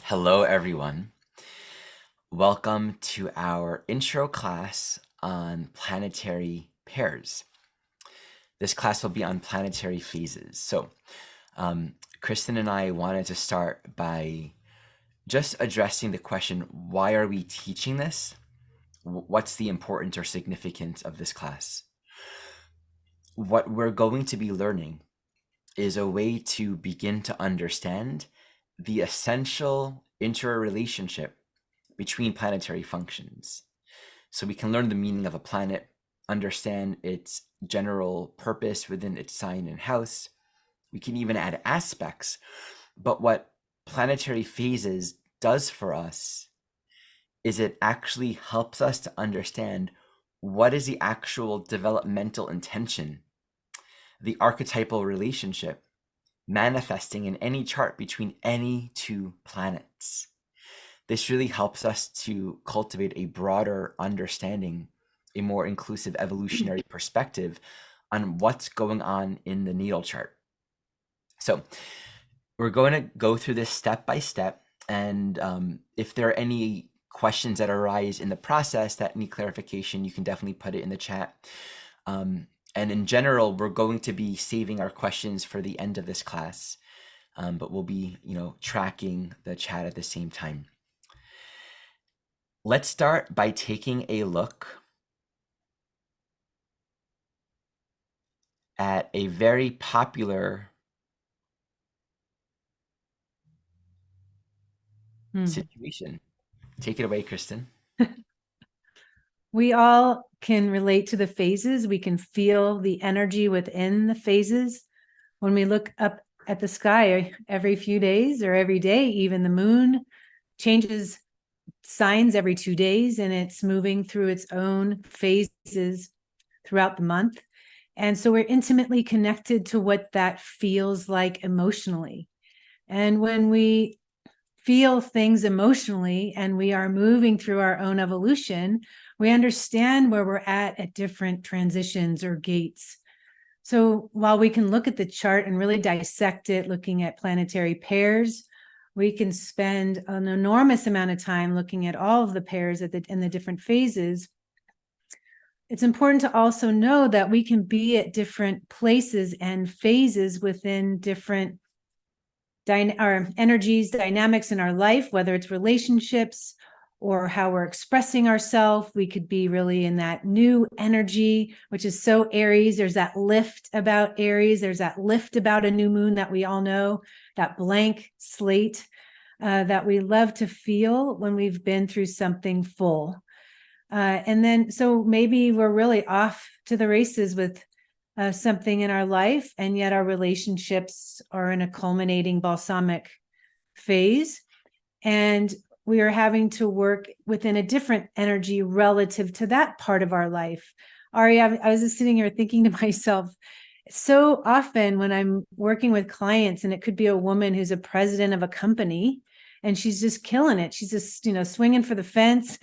Hello, everyone. Welcome to our intro class on planetary pairs. This class will be on planetary phases. So, Kristin and I wanted to start by just addressing the question, why are we teaching this? What's the importance or significance of this class? What we're going to be learning is a way to begin to understand the essential interrelationship between planetary functions. So we can learn the meaning of a planet, understand its general purpose within its sign and house. We can even add aspects. But what planetary phases does for us is it actually helps us to understand what is the actual developmental intention, the archetypal relationship manifesting in any chart between any two planets. This really helps us to cultivate a broader understanding, a more inclusive evolutionary perspective on what's going on in the natal chart. So we're going to go through this step by step. And if there are any questions that arise in the process that need clarification, you can definitely put it in the chat. And in general, we're going to be saving our questions for the end of this class, but we'll be, tracking the chat at the same time. Let's start by taking a look at a very popular situation. Take it away, Kristin. We all can relate to the phases. We can feel the energy within the phases. When we look up at the sky every few days or every day, even the moon changes signs every 2 days, and it's moving through its own phases throughout the month. And so we're intimately connected to what that feels like emotionally. And when we feel things emotionally and we are moving through our own evolution, we understand where we're at different transitions or gates. So while we can look at the chart and really dissect it, looking at planetary pairs, we can spend an enormous amount of time looking at all of the pairs in the different phases. It's important to also know that we can be at different places and phases within different our energies, dynamics in our life, whether it's relationships or how we're expressing ourselves. We could be really in that new energy, which is so Aries. There's that lift about Aries. There's that lift about a new moon that we all know, that blank slate that we love to feel when we've been through something full. And then, so maybe we're really off to the races with something in our life, and yet our relationships are in a culminating balsamic phase. And we are having to work within a different energy relative to that part of our life. Ari, I was just sitting here thinking to myself, so often when I'm working with clients, and it could be a woman who's a president of a company, and she's just killing it. She's just, swinging for the fence,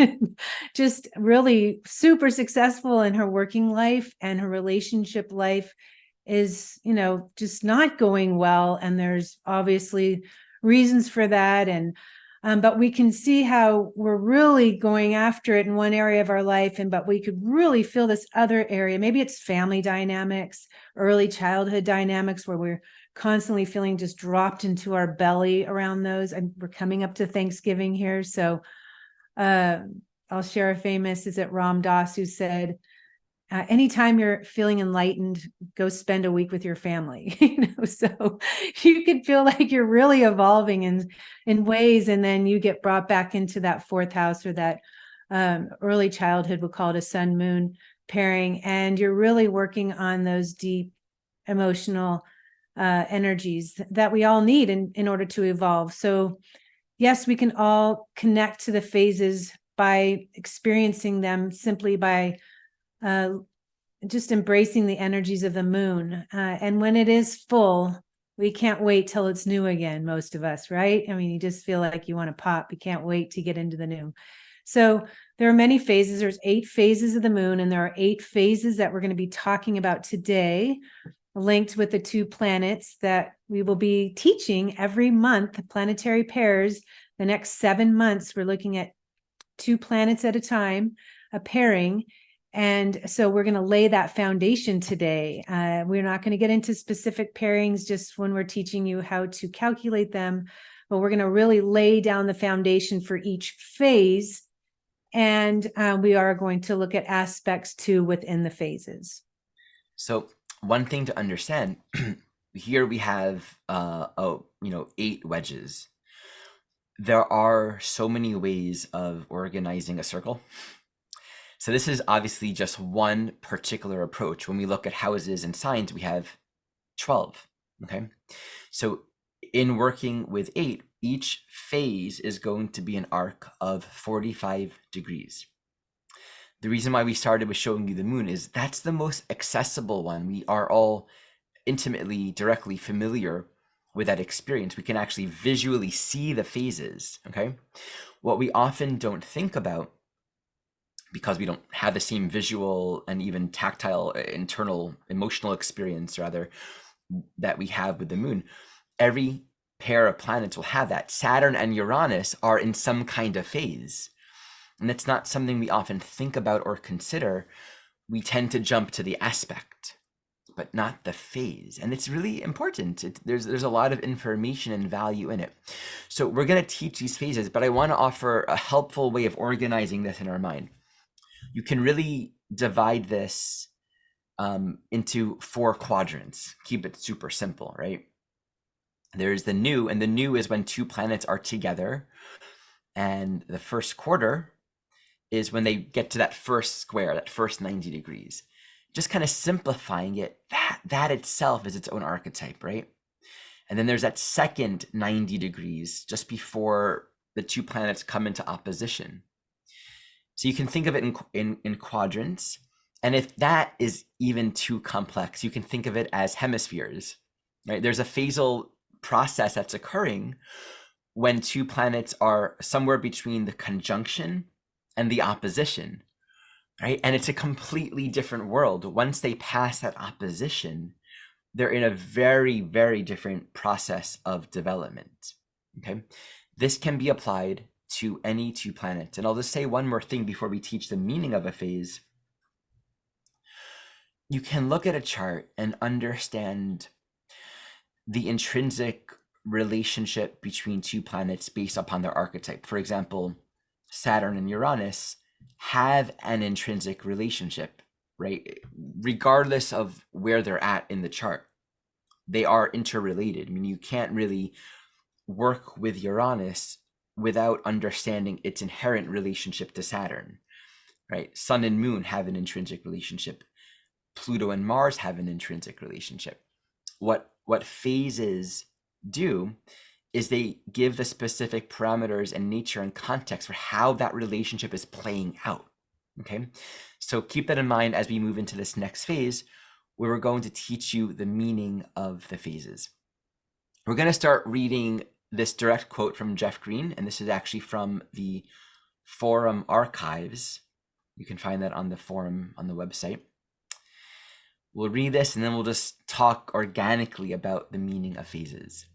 just really super successful in her working life, and her relationship life is, just not going well. And there's obviously reasons for that. And but we can see how we're really going after it in one area of our life, but we could really feel this other area. Maybe it's family dynamics, early childhood dynamics, where we're constantly feeling just dropped into our belly around those. And we're coming up to Thanksgiving here. So I'll share a famous, is it Ram Dass, who said, anytime you're feeling enlightened, go spend a week with your family. So you could feel like you're really evolving in ways, and then you get brought back into that fourth house, or that early childhood, we'll call it a sun moon pairing, and you're really working on those deep emotional energies that we all need in order to evolve. So yes, we can all connect to the phases by experiencing them simply by just embracing the energies of the moon. And when it is full, we can't wait till it's new again, most of us, right? I mean, you just feel like you want to pop. You can't wait to get into the new. So there are many phases. There's 8 phases of the moon, and there are 8 phases that we're going to be talking about today, linked with the 2 planets that we will be teaching every month, planetary pairs, The next 7 months, we're looking at 2 planets at a time, a pairing. And so we're going to lay that foundation today. We're not going to get into specific pairings just when we're teaching you how to calculate them, but we're going to really lay down the foundation for each phase. And we are going to look at aspects too within the phases. So one thing to understand, here we have 8 wedges. There are so many ways of organizing a circle. So this is obviously just one particular approach. When we look at houses and signs, we have 12. Okay. So in working with 8, each phase is going to be an arc of 45 degrees. The reason why we started with showing you the moon is that's the most accessible one. We are all intimately, directly familiar with that experience. We can actually visually see the phases, okay? What we often don't think about, because we don't have the same visual and even tactile, internal, emotional experience, rather, that we have with the moon, every pair of planets will have that. Saturn and Uranus are in some kind of phase. And it's not something we often think about or consider. We tend to jump to the aspect, but not the phase. And it's really important. There's a lot of information and value in it. So we're going to teach these phases, but I want to offer a helpful way of organizing this in our mind. You can really divide this into 4 quadrants. Keep it super simple, right? There's the new, and the new is when 2 planets are together. And the first quarter is when they get to that first square, that first 90 degrees. Just kind of simplifying it, that itself is its own archetype, right? And then there's that second 90 degrees just before the 2 planets come into opposition. So you can think of it in quadrants. And if that is even too complex, you can think of it as hemispheres, right? There's a phasal process that's occurring when 2 planets are somewhere between the conjunction and the opposition, right? And it's a completely different world. Once they pass that opposition, they're in a very, very different process of development, okay? This can be applied to any 2 planets. And I'll just say one more thing before we teach the meaning of a phase. You can look at a chart and understand the intrinsic relationship between 2 planets based upon their archetype. For example, Saturn and Uranus have an intrinsic relationship, right? Regardless of where they're at in the chart, they are interrelated. I mean, you can't really work with Uranus without understanding its inherent relationship to Saturn, right? Sun and moon have an intrinsic relationship. Pluto and Mars have an intrinsic relationship. What phases do is they give the specific parameters and nature and context for how that relationship is playing out, okay? So keep that in mind as we move into this next phase, where we're going to teach you the meaning of the phases. We're going to start reading this direct quote from Jeff Green, and this is actually from the forum archives. You can find that on the forum on the website. We'll read this and then we'll just talk organically about the meaning of phases.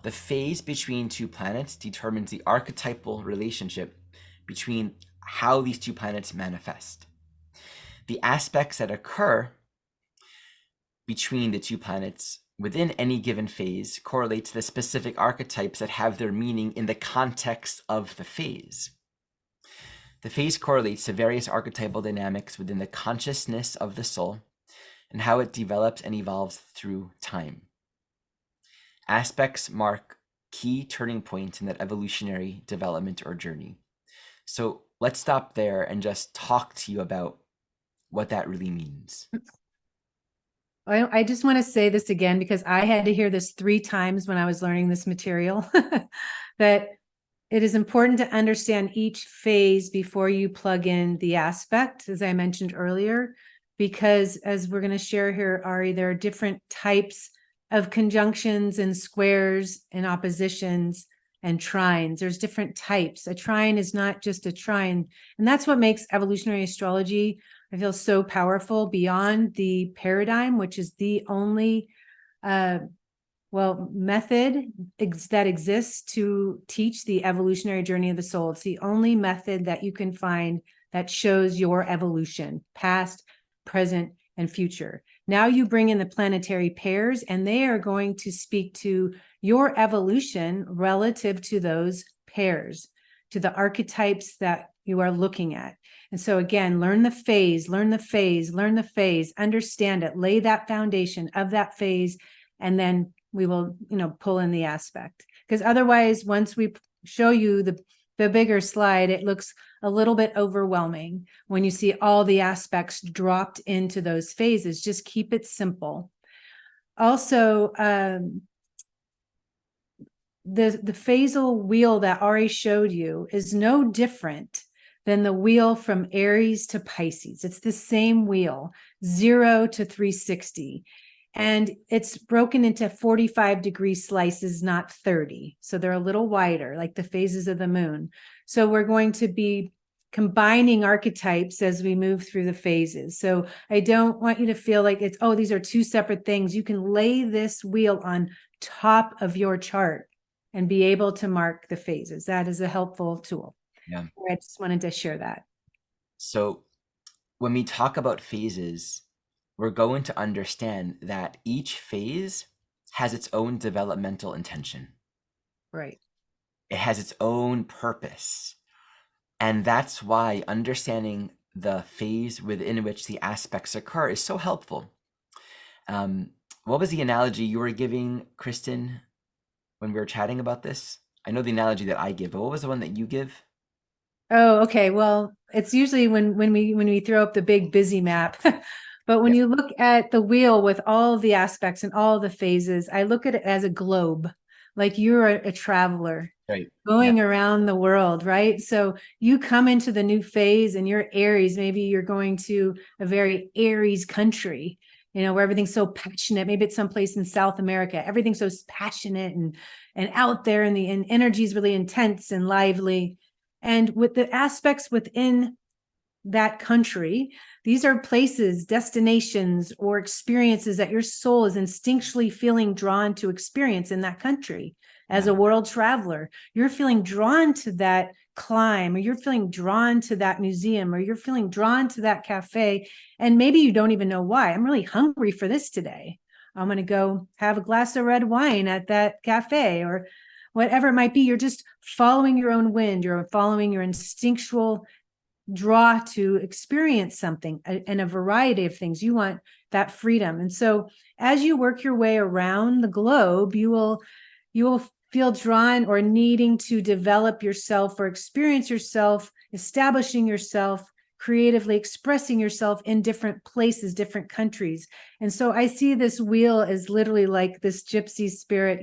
The phase between 2 planets determines the archetypal relationship between how these 2 planets manifest. The aspects that occur between the 2 planets within any given phase correlate to the specific archetypes that have their meaning in the context of the phase. The phase correlates to various archetypal dynamics within the consciousness of the soul and how it develops and evolves through time. Aspects mark key turning points in that evolutionary development or journey. So let's stop there and just talk to you about what that really means. I just want to say this again, because I had to hear this 3 times when I was learning this material, that it is important to understand each phase before you plug in the aspect, as I mentioned earlier, because as we're going to share here, Ari, there are different types of conjunctions and squares and oppositions and trines. There's different types. A trine is not just a trine. And that's what makes evolutionary astrology, I feel, so powerful beyond the paradigm, which is the only Well, method that exists to teach the evolutionary journey of the soul. It's the only method that you can find that shows your evolution, past, present, and future. Now you bring in the planetary pairs, and they are going to speak to your evolution relative to those pairs, to the archetypes that you are looking at. And so again, learn the phase, understand it, lay that foundation of that phase, and then we will, pull in the aspect. Because otherwise, once we show you the bigger slide, it looks a little bit overwhelming when you see all the aspects dropped into those phases. Just keep it simple. Also, the phasal wheel that Ari showed you is no different than the wheel from Aries to Pisces. It's the same wheel, 0 to 360. And it's broken into 45-degree slices, not 30. So they're a little wider, like the phases of the moon. So we're going to be combining archetypes as we move through the phases. So I don't want you to feel like it's, oh, these are two separate things. You can lay this wheel on top of your chart and be able to mark the phases. That is a helpful tool. Yeah. I just wanted to share that. So when we talk about phases, we're going to understand that each phase has its own developmental intention. Right. It has its own purpose. And that's why understanding the phase within which the aspects occur is so helpful. What was the analogy you were giving, Kristin, when we were chatting about this? I know the analogy that I give, but what was the one that you give? Oh, okay. Well, it's usually when we throw up the big busy map. But when you look at the wheel with all of the aspects and all of the phases, I look at it as a globe, like you're a traveler going around the world, right? So you come into the new phase and you're Aries. Maybe you're going to a very Aries country, where everything's so passionate. Maybe it's someplace in South America. Everything's so passionate and out there, and the energy is really intense and lively. And with the aspects within that country, these are places, destinations, or experiences that your soul is instinctually feeling drawn to experience in that country. As a world traveler, you're feeling drawn to that climb, or you're feeling drawn to that museum, or you're feeling drawn to that cafe. And maybe you don't even know why. I'm really hungry for this today. I'm going to go have a glass of red wine at that cafe, or whatever it might be. You're just following your own wind. You're following your instinctual draw to experience something and a variety of things. You want that freedom. And so as you work your way around the globe, you will feel drawn or needing to develop yourself or experience yourself, establishing yourself, creatively expressing yourself in different places, different countries. And so I see this wheel as literally like this gypsy spirit,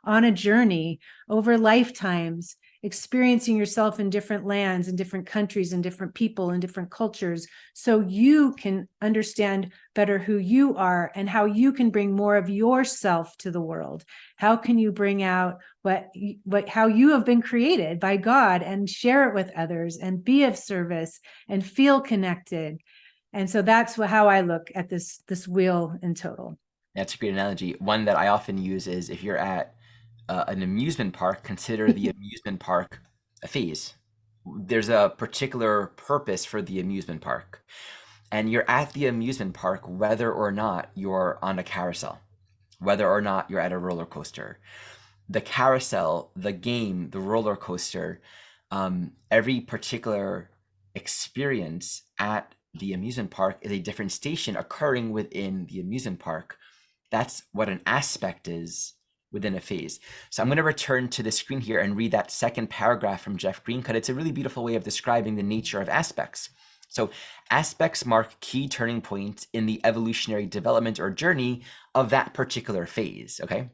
on a journey over lifetimes, experiencing yourself in different lands and different countries and different people and different cultures, so you can understand better who you are and how you can bring more of yourself to the world. How can you bring out how you have been created by God and share it with others and be of service and feel connected? And so that's how I look at this wheel in total. That's a great analogy. One that I often use is if you're at an amusement park, consider the amusement park a phase. There's a particular purpose for the amusement park. And you're at the amusement park whether or not you're on a carousel, whether or not you're at a roller coaster. The carousel, the game, the roller coaster, every particular experience at the amusement park is a different station occurring within the amusement park. That's what an aspect is within a phase. So I'm going to return to the screen here and read that second paragraph from Jeff Greencut. It's a really beautiful way of describing the nature of aspects. So aspects mark key turning points in the evolutionary development or journey of that particular phase, okay?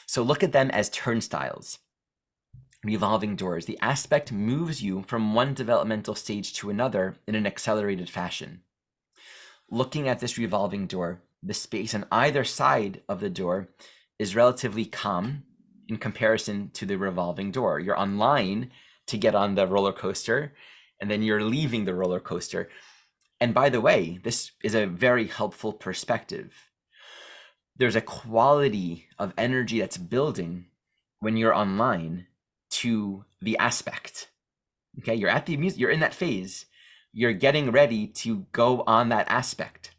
So look at them as turnstiles, revolving doors. The aspect moves you from one developmental stage to another in an accelerated fashion. Looking at this revolving door, the space on either side of the door is relatively calm in comparison to the revolving door. You're online to get on the roller coaster, and then you're leaving the roller coaster. And by the way, this is a very helpful perspective. there's a quality of energy that's building when you're online to the aspect. Okay, you're at the music, you're in that phase, you're getting ready to go on that aspect.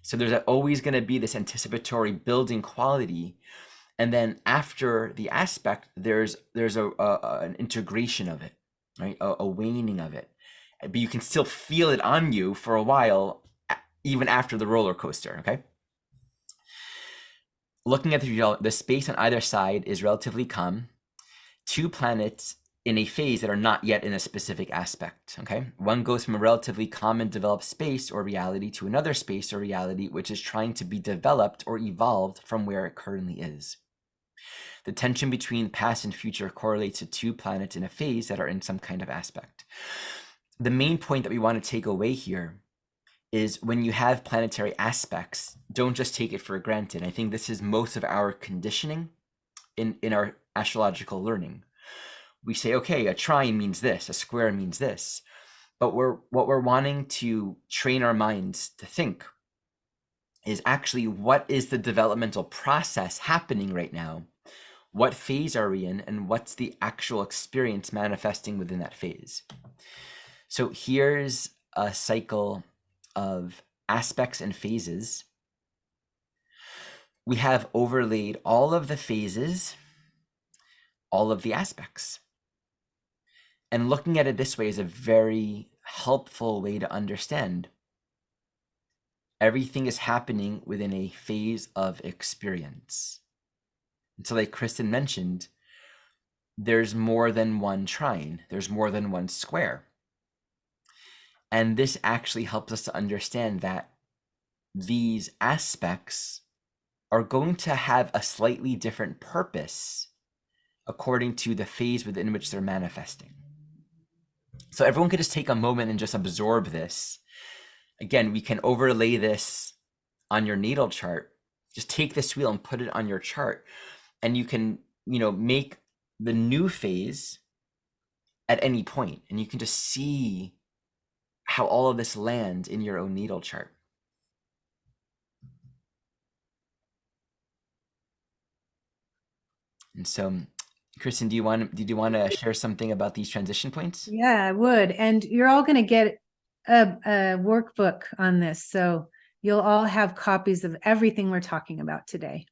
So there's always going to be this anticipatory building quality, and then after the aspect, there's an integration of it, right? A waning of it, but you can still feel it on you for a while, even after the roller coaster. Okay. Looking at the space on either side is relatively calm. Two planets in a phase that are not yet in a specific aspect. Okay, one goes from a relatively calm and developed space or reality to another space or reality which is trying to be developed or evolved from where it currently is. The tension between past and future correlates to two planets in a phase that are in some kind of aspect. The main point that we want to take away here is when you have planetary aspects, don't just take it for granted. I think this is most of our conditioning in our astrological learning. We say, okay, a trine means this, a square means this, but what we're wanting to train our minds to think is actually, what is the developmental process happening right now? What phase are we in, and what's the actual experience manifesting within that phase? So here's a cycle of aspects and phases. We have overlaid all of the phases, all of the aspects. And looking at it this way is a very helpful way to understand everything is happening within a phase of experience. And so, like Kristin mentioned, there's more than one trine, there's more than one square. And this actually helps us to understand that these aspects are going to have a slightly different purpose according to the phase within which they're manifesting. So everyone could just take a moment and just absorb this. Again, we can overlay this on your natal chart. Just take this wheel and put it on your chart, and you can, make the new phase at any point, and you can just see how all of this lands in your own natal chart. And so, Kristin, did you want to share something about these transition points? Yeah, I would. And you're all going to get a workbook on this. So you'll all have copies of everything we're talking about today.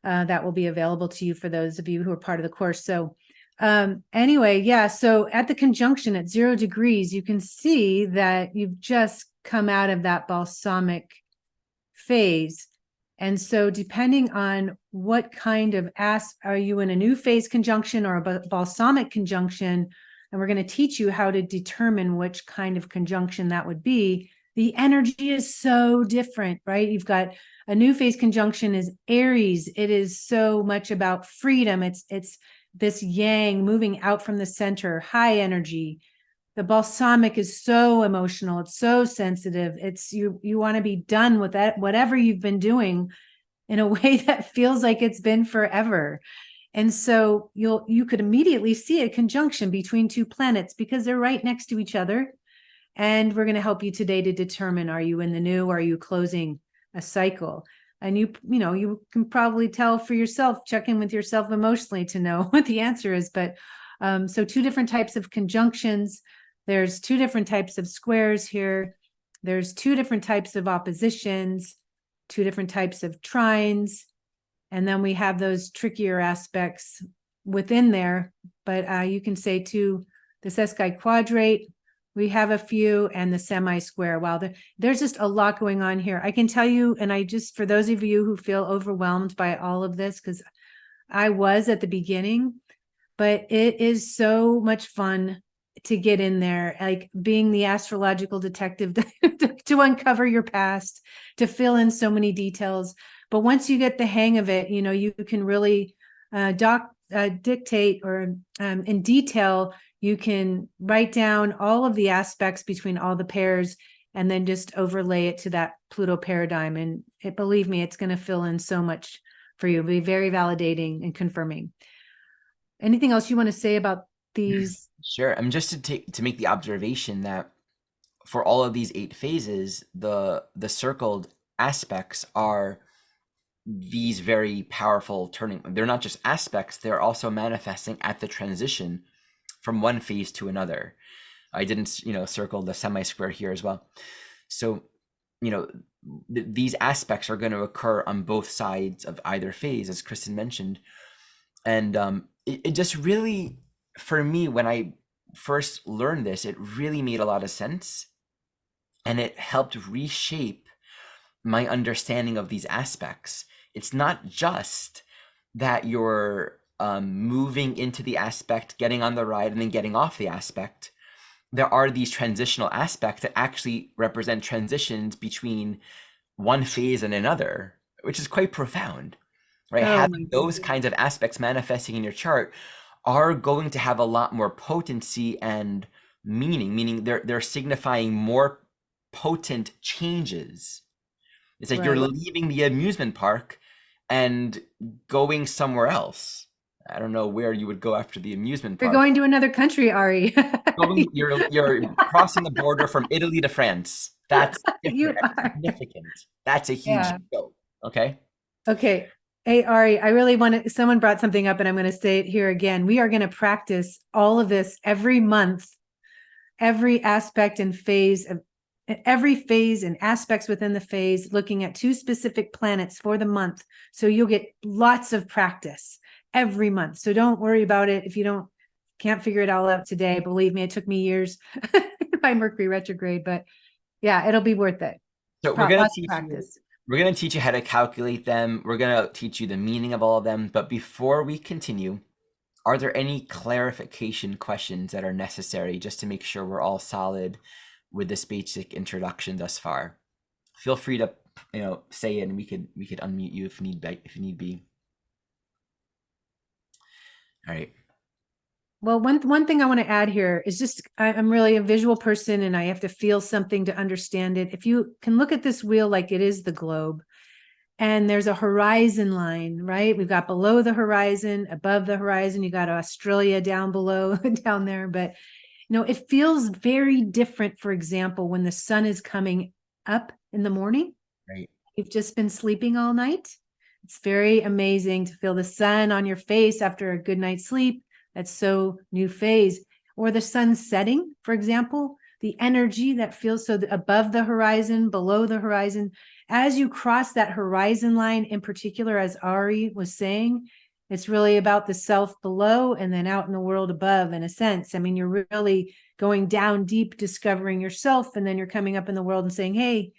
That will be available to you for those of you who are part of the course. So anyway, yeah. So at the conjunction at 0 degrees, you can see that you've just come out of that balsamic phase. And so depending on what kind of are you in a new phase conjunction or a balsamic conjunction, and we're going to teach you how to determine which kind of conjunction that would be, the energy is so different, right? You've got a new phase conjunction is Aries. It is so much about freedom. It's this yang moving out from the center, high energy. The balsamic is so emotional. It's so sensitive. It's you want to be done with that, whatever you've been doing, in a way that feels like it's been forever. And so you could immediately see a conjunction between two planets because they're right next to each other. And we're going to help you today to determine, are you in the new, or are you closing a cycle? And you can probably tell for yourself, check in with yourself emotionally to know what the answer is. But so two different types of conjunctions. There's two different types of squares here. There's two different types of oppositions, two different types of trines. And then we have those trickier aspects within there. But you can say too, the sesqui quadrate, we have a few, and the semi-square. Wow, there's just a lot going on here. I can tell you, and for those of you who feel overwhelmed by all of this, because I was at the beginning, but it is so much fun to get in there, like being the astrological detective to uncover your past, to fill in so many details. But once you get the hang of it, you can really dictate, or in detail, you can write down all of the aspects between all the pairs and then just overlay it to that Pluto paradigm. And believe me, it's going to fill in so much for you. It'll be very validating and confirming. Anything else you want to say about these? Sure. I'm just to make the observation that for all of these 8 phases, the circled aspects are these very powerful turning, they're not just aspects, they're also manifesting at the transition from one phase to another. I didn't, circle the semi-square here as well. So, these aspects are going to occur on both sides of either phase, as Kristin mentioned. And it just really, for me, when I first learned this, it really made a lot of sense. And it helped reshape my understanding of these aspects. It's not just that you're moving into the aspect, getting on the ride, and then getting off the aspect. There are these transitional aspects that actually represent transitions between one phase and another, which is quite profound, right? Oh my Having those goodness. kinds of aspects manifesting in your chart are going to have a lot more potency and meaning they're signifying more potent changes. It's like you're Right. leaving the amusement park and going somewhere else. I don't know where you would go after the amusement You're park. going to another country, Ari. You're crossing the border from Italy to France. That's You different. That's are. significant. That's a huge Yeah. scope. Okay. Okay. Hey, Ari, I really want to, someone brought something up and I'm going to say it here again. We are going to practice all of this every month, every aspect and phase of every phase and aspects within the phase, looking at 2 specific planets for the month. So you'll get lots of practice every month. So don't worry about it. If you can't figure it all out today, believe me, it took me years by Mercury retrograde, but yeah, it'll be worth it. So we're gonna Lots of teach you. practice. We're gonna teach you how to calculate them. We're gonna teach you the meaning of all of them. But before we continue, are there any clarification questions that are necessary just to make sure we're all solid with this basic introduction thus far? Feel free to, say it, and we could unmute you if need be. All right. Well, one thing I want to add here is just I'm really a visual person and I have to feel something to understand it. If you can look at this wheel like it is the globe, and there's a horizon line, right? We've got below the horizon, above the horizon, you got Australia down below, down there. But, it feels very different, for example, when the sun is coming up in the morning. Right. You've just been sleeping all night. It's very amazing to feel the sun on your face after a good night's sleep. That's so new phase. Or the sun setting, for example, the energy that feels so above the horizon, below the horizon. As you cross that horizon line, in particular, as Ari was saying, it's really about the self below and then out in the world above, in a sense. I mean, you're really going down deep, discovering yourself, and then you're coming up in the world and saying, hey,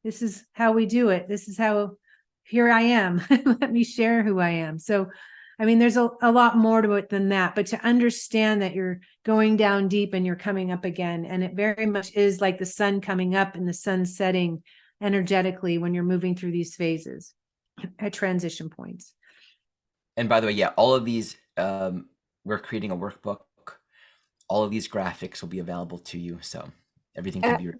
this is how we do it. This is how, here I am. Let me share who I am. So, I mean, there's a lot more to it than that, but to understand that you're going down deep and you're coming up again. And it very much is like the sun coming up and the sun setting energetically when you're moving through these phases at transition points. And by the way, yeah, all of these, we're creating a workbook. All of these graphics will be available to you. So everything can be.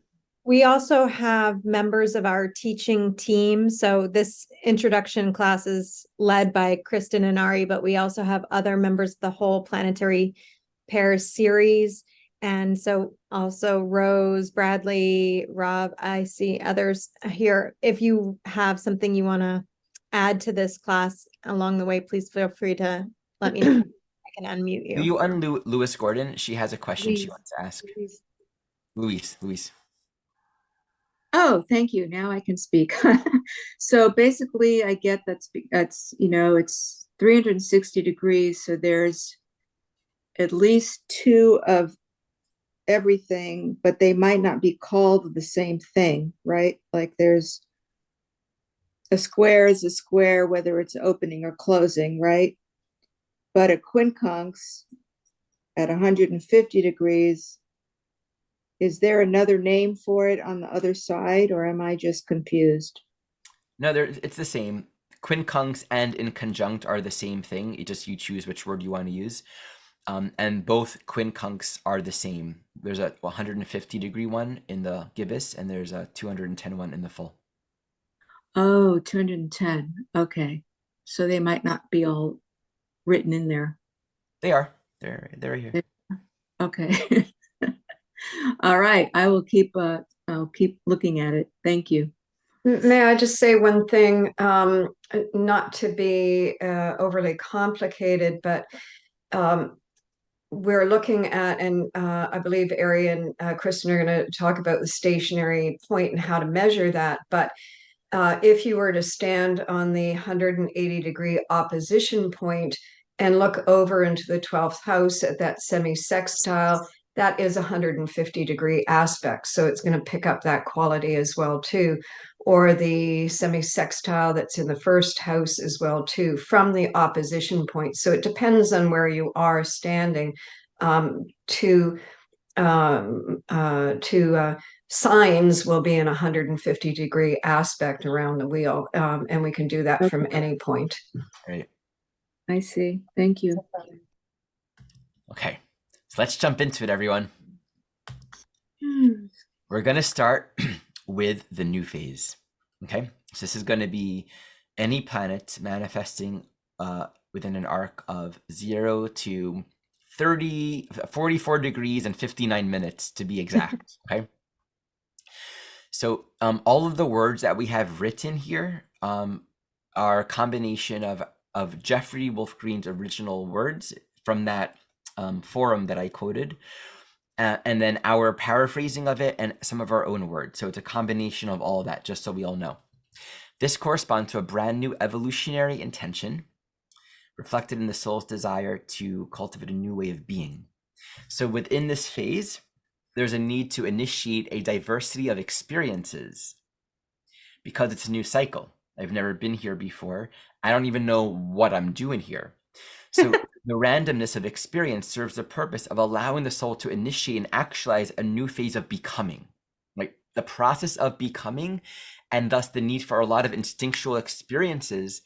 We also have members of our teaching team. So this introduction class is led by Kristin and Ari, but we also have other members of the whole Planetary Pairs series. And so also Rose, Bradley, Rob, I see others here. If you have something you want to add to this class along the way, please feel free to let me know. I can unmute you. Do you unmute Louis Gordon? She has a question she wants to ask. Louise. Oh, thank you. Now I can speak. So basically, I get that's it's 360 degrees. So there's at least 2 of everything, but they might not be called the same thing, right? Like there's a square is a square, whether it's opening or closing, right? But a quincunx at 150 degrees, is there another name for it on the other side, or am I just confused? No, it's the same. Quincunx and inconjunct are the same thing. It just you choose which word you want to use. And both quincunx are the same. There's a 150 degree one in the gibbous, and there's a 210 one in the full. Oh, 210. Okay. So they might not be all written in there. They are. They're here. Okay. All right. I'll keep looking at it. Thank you. May I just say one thing, not to be overly complicated, but we're looking at, and I believe Ari and Kristin are going to talk about the stationary point and how to measure that. But if you were to stand on the 180-degree opposition point and look over into the 12th house at that semi-sextile, that is a 150-degree aspect. So it's going to pick up that quality as well, too. Or the semi-sextile that's in the first house as well, too, from the opposition point. So it depends on where you are standing to signs will be in 150-degree aspect around the wheel. And we can do that from any point. Right. I see. Thank you. Okay. So let's jump into it, everyone. We're going to start with the new phase. Okay. So this is going to be any planet manifesting within an arc of 0 to 44 degrees and 59 minutes to be exact. Okay. So all of the words that we have written here are a combination of Jeffrey Wolf Green's original words from that forum that I quoted, and then our paraphrasing of it and some of our own words. So it's a combination of all of that, just so we all know. This corresponds to a brand new evolutionary intention reflected in the soul's desire to cultivate a new way of being. So within this phase, there's a need to initiate a diversity of experiences because it's a new cycle. I've never been here before. I don't even know what I'm doing here. So the randomness of experience serves the purpose of allowing the soul to initiate and actualize a new phase of becoming, like the process of becoming, and thus the need for a lot of instinctual experiences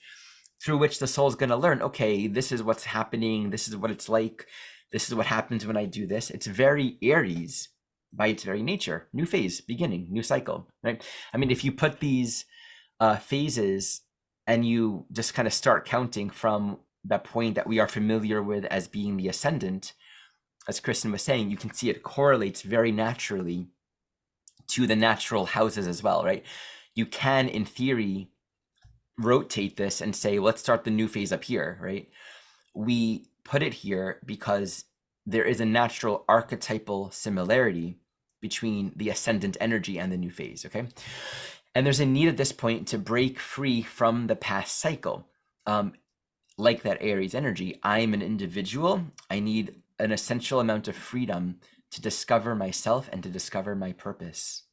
through which the soul is going to learn, okay, this is what's happening. This is what it's like. This is what happens when I do this. It's very Aries by its very nature. New phase, beginning, new cycle, right? I mean, if you put these phases and you just kind of start counting from that point that we are familiar with as being the ascendant, as Kristin was saying, you can see it correlates very naturally to the natural houses as well, right? You can, in theory, rotate this and say, let's start the new phase up here, right? We put it here because there is a natural archetypal similarity between the ascendant energy and the new phase, okay? And there's a need at this point to break free from the past cycle. Like that Aries energy, I'm an individual. I need an essential amount of freedom to discover myself and to discover my purpose.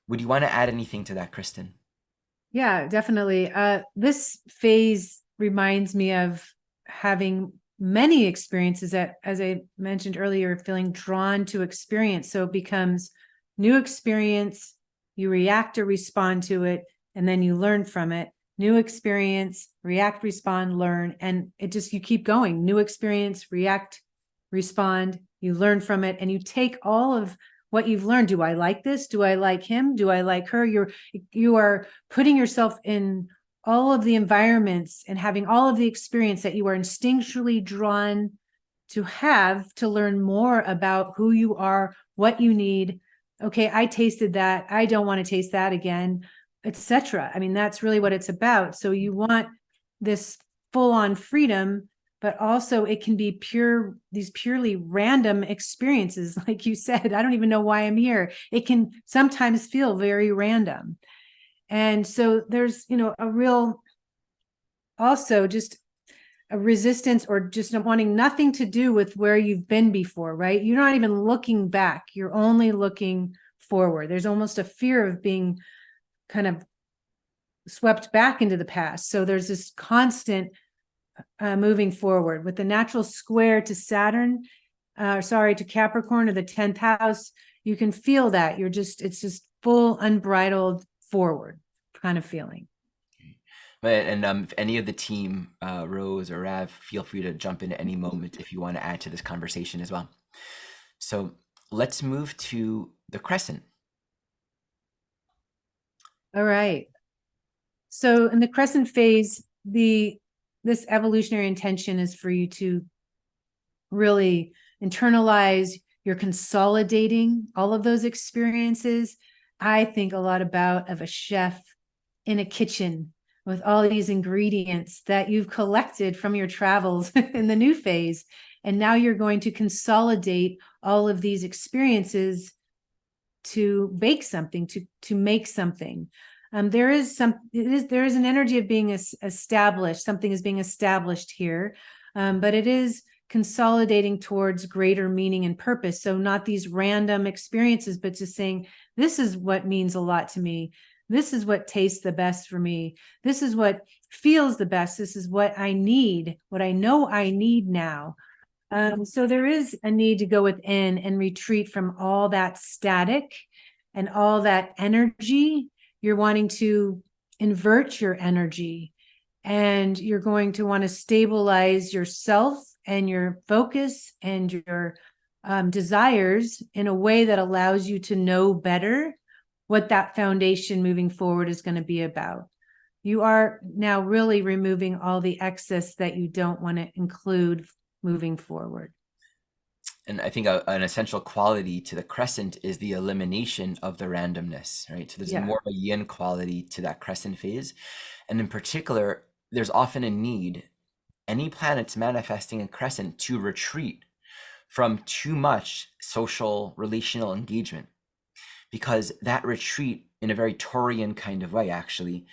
Would you want to add anything to that, Kristin? Yeah, definitely. This phase reminds me of having many experiences that, as I mentioned earlier, feeling drawn to experience. So it becomes new experience, you react or respond to it, and then you learn from it. New experience, react, respond, learn, and it just, you keep going. New experience, react, respond, you learn from it, and you take all of what you've learned. Do I like this? Do I like him? Do I like her? You are putting yourself in all of the environments and having all of the experience that you are instinctually drawn to have to learn more about who you are, what you need. Okay, I tasted that. I don't want to taste that again, etc. I mean, that's really what it's about. So you want this full-on freedom, but also it can be these purely random experiences. Like you said, I don't even know why I'm here. It can sometimes feel very random. And so there's, a real, also just a resistance or just wanting nothing to do with where you've been before, right? You're not even looking back. You're only looking forward. There's almost a fear of being kind of swept back into the past. So there's this constant moving forward with the natural square to Saturn, to Capricorn or the 10th house. You can feel that it's just full unbridled forward kind of feeling. And if any of the team, Rose or Rav, feel free to jump in at any moment if you want to add to this conversation as well. So let's move to the crescent. All right. So in the crescent phase, this evolutionary intention is for you to really internalize. You're consolidating all of those experiences. I think a lot of a chef in a kitchen with all these ingredients that you've collected from your travels in the new phase. And now you're going to consolidate all of these experiences to bake something, to make something. There is an energy of being established. Something is being established here, but it is consolidating towards greater meaning and purpose. So not these random experiences, but just saying, this is what means a lot to me. This is what tastes the best for me. This is what feels the best. This is what I need, what I know I need now. So there is a need to go within and retreat from all that static and all that energy. You're wanting to invert your energy, and you're going to want to stabilize yourself and your focus and your desires in a way that allows you to know better what that foundation moving forward is going to be about. You are now really removing all the excess that you don't want to include moving forward. And I think an essential quality to the crescent is the elimination of the randomness, right? So there's more of a yin quality to that crescent phase. And in particular, there's often a need, any planets manifesting in crescent, to retreat from too much social relational engagement, because that retreat, in a very Taurian kind of way, actually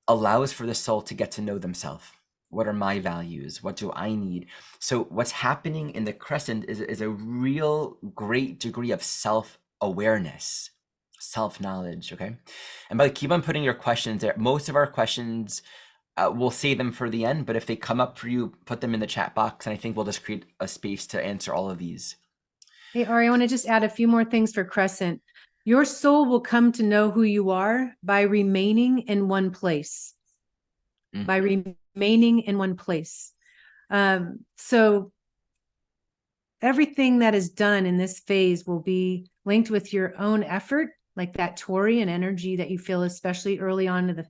allows for the soul to get to know themselves. What are my values? What do I need? So what's happening in the crescent is a real great degree of self-awareness, self-knowledge, okay? And by the way, keep on putting your questions there. Most of our questions, we'll save them for the end, but if they come up for you, put them in the chat box, and I think we'll just create a space to answer all of these. Hey, Ari, I want to just add a few more things for crescent. Your soul will come to know who you are by remaining in one place. By remaining in one place. So everything that is done in this phase will be linked with your own effort, like that Taurian energy that you feel, especially early on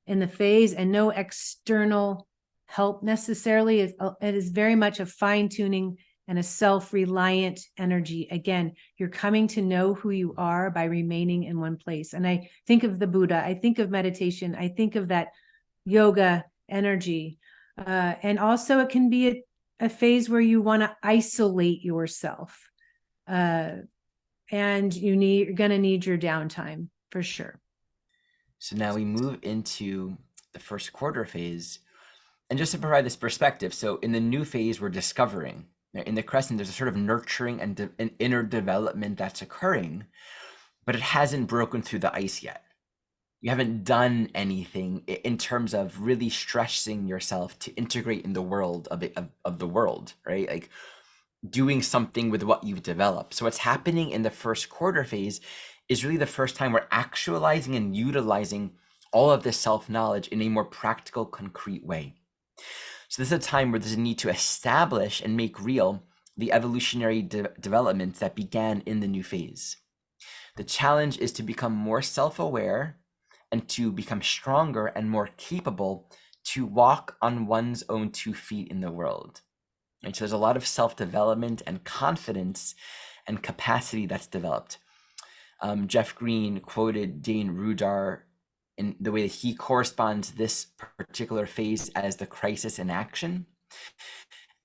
in the phase, and no external help necessarily. It is very much a fine-tuning and a self-reliant energy. Again, you're coming to know who you are by remaining in one place. And I think of the Buddha, I think of meditation, I think of that yoga energy. And also it can be a phase where you want to isolate yourself. And you're going to need your downtime for sure. So now we move into the first quarter phase. And just to provide this perspective, so in the new phase, we're discovering. In the crescent, there's a sort of nurturing and an inner development that's occurring, but it hasn't broken through the ice yet. You haven't done anything in terms of really stressing yourself to integrate in the world of the world, right? Like doing something with what you've developed. So what's happening in the first quarter phase is really the first time we're actualizing and utilizing all of this self-knowledge in a more practical, concrete way. So this is a time where there's a need to establish and make real the evolutionary developments that began in the new phase. The challenge is to become more self-aware and to become stronger and more capable to walk on one's own 2 feet in the world. And so there's a lot of self-development and confidence and capacity that's developed. Jeff Green quoted Dane Rudar in the way that he corresponds this particular phase as the crisis in action.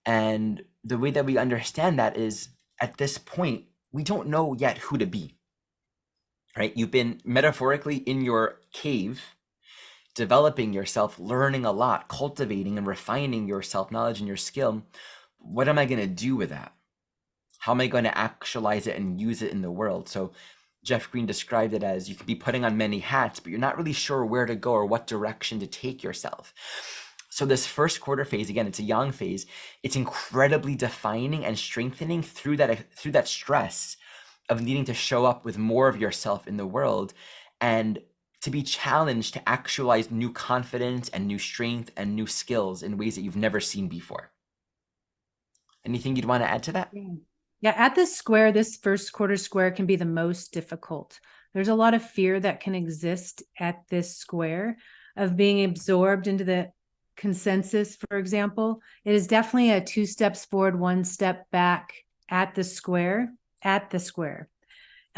And the way that we understand that is, at this point, we don't know yet who to be, right? You've been metaphorically in your cave, developing yourself, learning a lot, cultivating and refining your self-knowledge and your skill. What am I going to do with that? How am I going to actualize it and use it in the world? So Jeff Green described it as you could be putting on many hats, but you're not really sure where to go or what direction to take yourself. So this first quarter phase, again, it's a yang phase. It's incredibly defining and strengthening through that stress of needing to show up with more of yourself in the world and to be challenged to actualize new confidence and new strength and new skills in ways that you've never seen before. Anything you'd want to add to that? Yeah, at this square, this first quarter square can be the most difficult. There's a lot of fear that can exist at this square of being absorbed into the consensus, for example. It is definitely a 2 steps forward, 1 step back at the square,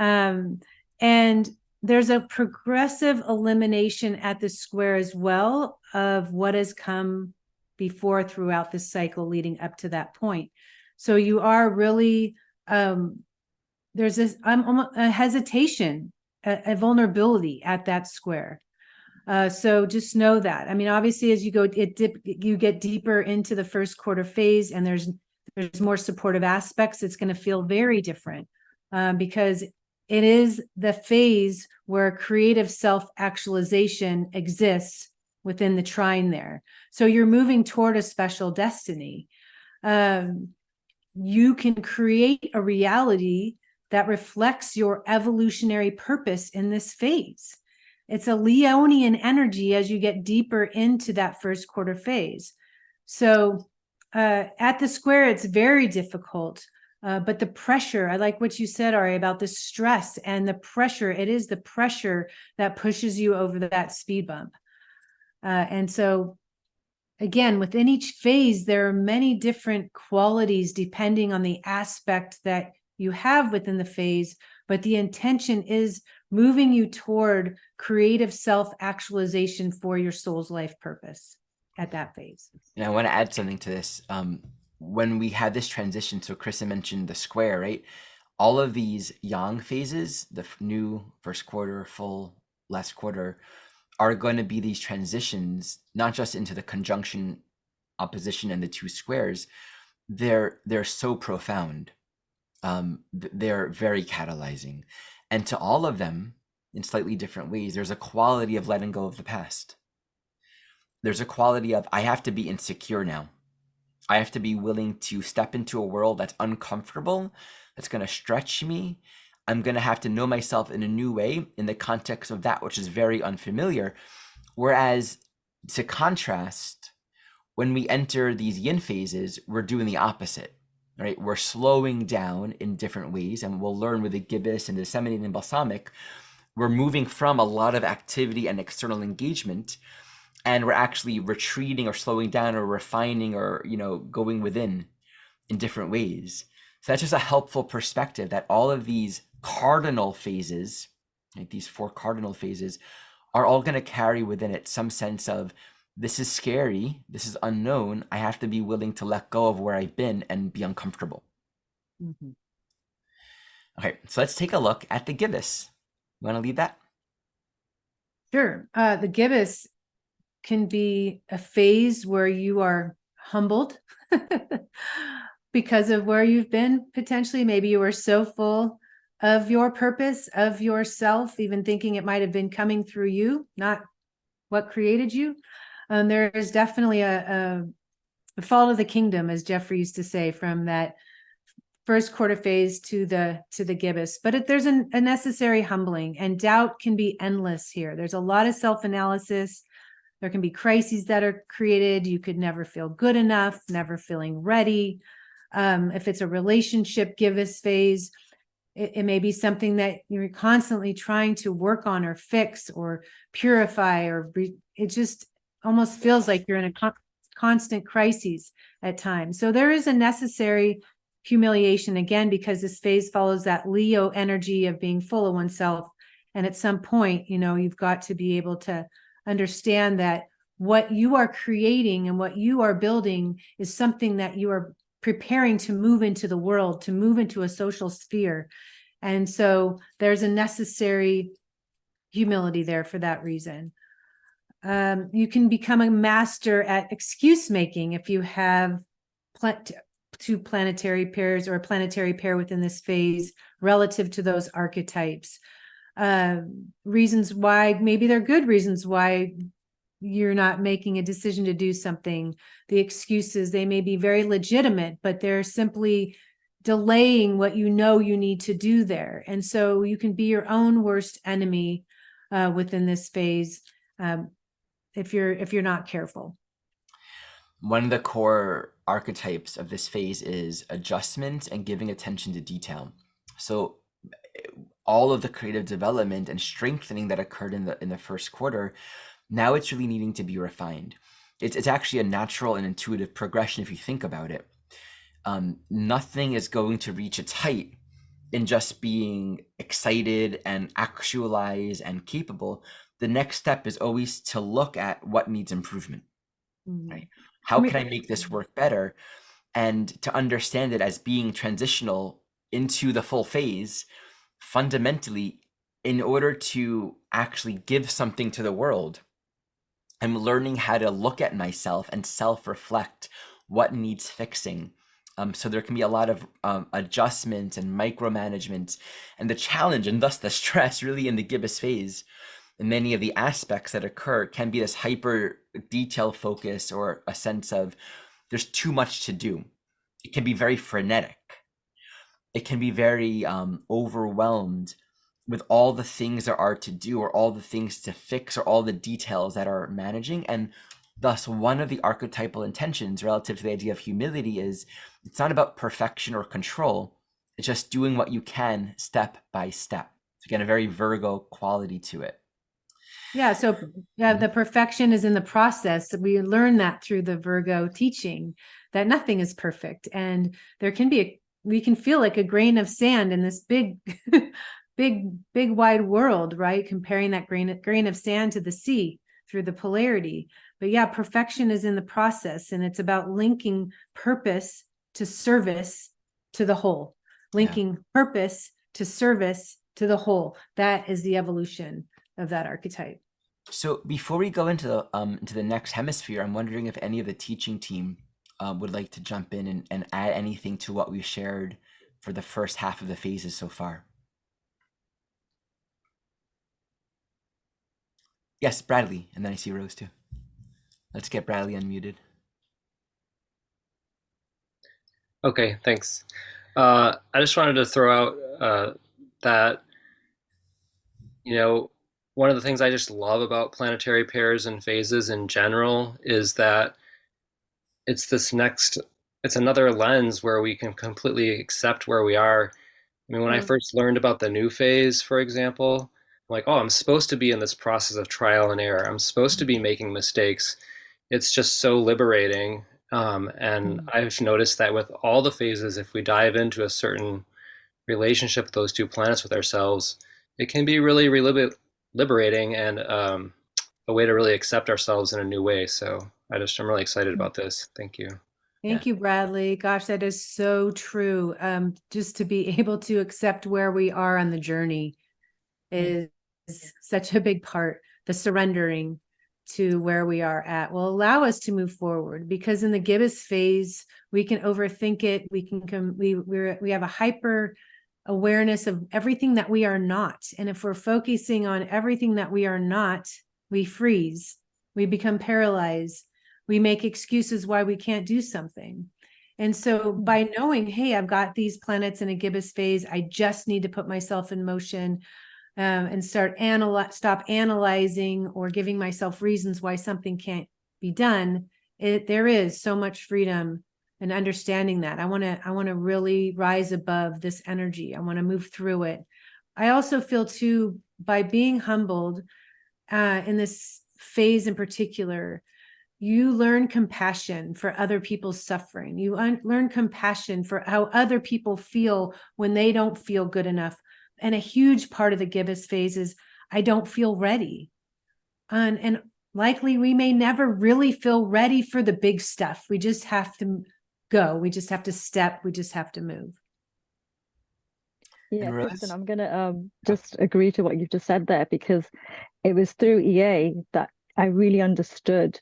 And there's a progressive elimination at the square as well of what has come before throughout the cycle leading up to that point. So you are really, there's a hesitation, a vulnerability at that square. So just know that. I mean, obviously, as you go, you get deeper into the first quarter phase, and there's more supportive aspects. It's going to feel very different because it is the phase where creative self-actualization exists within the trine there. So you're moving toward a special destiny. You can create a reality that reflects your evolutionary purpose in this phase. It's a Leonian energy as you get deeper into that first quarter phase. So at the square, it's very difficult. But the pressure, I like what you said, Ari, about the stress and the pressure. It is the pressure that pushes you over that speed bump. And so, again, within each phase, there are many different qualities depending on the aspect that you have within the phase. But the intention is moving you toward creative self-actualization for your soul's life purpose at that phase. And I want to add something to this. When we had this transition, so Kristin mentioned the square, right? All of these yang phases, the new first quarter, full last quarter, are going to be these transitions, not just into the conjunction, opposition, and the two squares. They're so profound. They're very catalyzing. And to all of them, in slightly different ways, there's a quality of letting go of the past. There's a quality of, I have to be insecure now. I have to be willing to step into a world that's uncomfortable, that's going to stretch me. I'm going to have to know myself in a new way in the context of that which is very unfamiliar. Whereas, to contrast, when we enter these yin phases, we're doing the opposite, right? We're slowing down in different ways, and we'll learn with the Gibbous and Disseminating and Balsamic, we're moving from a lot of activity and external engagement, and we're actually retreating or slowing down or refining or, going within in different ways. So that's just a helpful perspective that all of these cardinal phases, like these 4 cardinal phases, are all going to carry within it some sense of, this is scary, this is unknown, I have to be willing to let go of where I've been and be uncomfortable. Mm-hmm. Okay, so let's take a look at the Gibbous. You want to lead that? Sure. The Gibbous can be a phase where you are humbled because of where you've been. Potentially, maybe you were so full of your purpose, of yourself, even thinking it might have been coming through you, not what created you. There is definitely a fall of the kingdom, as Jeffrey used to say, from that first quarter phase to the Gibbous. But there's a necessary humbling, and doubt can be endless here. There's a lot of self-analysis. There can be crises that are created. You could never feel good enough, never feeling ready. If it's a relationship Gibbous phase, it may be something that you're constantly trying to work on or fix or purify, it just almost feels like you're in a constant crisis at times. So there is a necessary humiliation, again, because this phase follows that Leo energy of being full of oneself. And at some point, you've got to be able to understand that what you are creating and what you are building is something that you are preparing to move into the world, to move into a social sphere. And so there's a necessary humility there for that reason. You can become a master at excuse making if you have 2 planetary pairs or a planetary pair within this phase relative to those archetypes. Reasons why, maybe they're good reasons why you're not making a decision to do something. The excuses, they may be very legitimate, but they're simply delaying what you need to do there. And so you can be your own worst enemy within this phase if you're not careful. One of the core archetypes of this phase is adjustment and giving attention to detail. So all of the creative development and strengthening that occurred in the first quarter, now it's really needing to be refined. It's actually a natural and intuitive progression if you think about it. Nothing is going to reach its height in just being excited and actualized and capable. The next step is always to look at what needs improvement, right? How can I make this work better? And to understand it as being transitional into the full phase, fundamentally, in order to actually give something to the world, I'm learning how to look at myself and self-reflect what needs fixing. So there can be a lot of adjustment and micromanagement, and the challenge and thus the stress really in the gibbous phase, and many of the aspects that occur can be this hyper detail focus or a sense of there's too much to do. It can be very frenetic. It can be very overwhelmed with all the things there are to do or all the things to fix or all the details that are managing. And thus, one of the archetypal intentions relative to the idea of humility is it's not about perfection or control. It's just doing what you can step by step. So again, a very Virgo quality to it. Yeah, so the perfection is in the process. We learn that through the Virgo teaching, that nothing is perfect. And there can be, we can feel like a grain of sand in this big, big wide world, right? Comparing that grain of sand to the sea through the polarity. But yeah, perfection is in the process, and it's about linking purpose to service to the whole, linking purpose to service to the whole. That is the evolution of that archetype. So before we go into the next hemisphere, I'm wondering if any of the teaching team would like to jump in and add anything to what we've shared for the first half of the phases so far. Yes, Bradley, and then I see Rose too. Let's get Bradley unmuted. Okay, thanks. I just wanted to throw out that, you know, one of the things I just love about planetary pairs and phases in general is that it's another lens where we can completely accept where we are. I mean, when I first learned about the new phase, for example, I'm like, oh, I'm supposed to be in this process of trial and error. I'm supposed to be making mistakes. It's just so liberating. And I've noticed that with all the phases, if we dive into a certain relationship with those two planets with ourselves, it can be really liberating and a way to really accept ourselves in a new way. So I'm really excited about this. Thank you. Thank you, Bradley. Gosh, that is so true. Just to be able to accept where we are on the journey is such a big part. The surrendering to where we are at will allow us to move forward, because in the gibbous phase, we can overthink it. We can we have a hyper awareness of everything that we are not. And if we're focusing on everything that we are not, we freeze, we become paralyzed. We make excuses why we can't do something. And so by knowing, hey, I've got these planets in a gibbous phase, I just need to put myself in motion and stop analyzing or giving myself reasons why something can't be done. There is so much freedom and understanding that. I want to really rise above this energy. I want to move through it. I also feel too, by being humbled in this phase in particular, you learn compassion for other people's suffering. You learn compassion for how other people feel when they don't feel good enough. And a huge part of the gibbous phase is I don't feel ready. And likely we may never really feel ready for the big stuff. We just have to go. We just have to step. We just have to move. Yeah, Kristin, I'm going to just agree to what you've just said there, because it was through EA that I really understood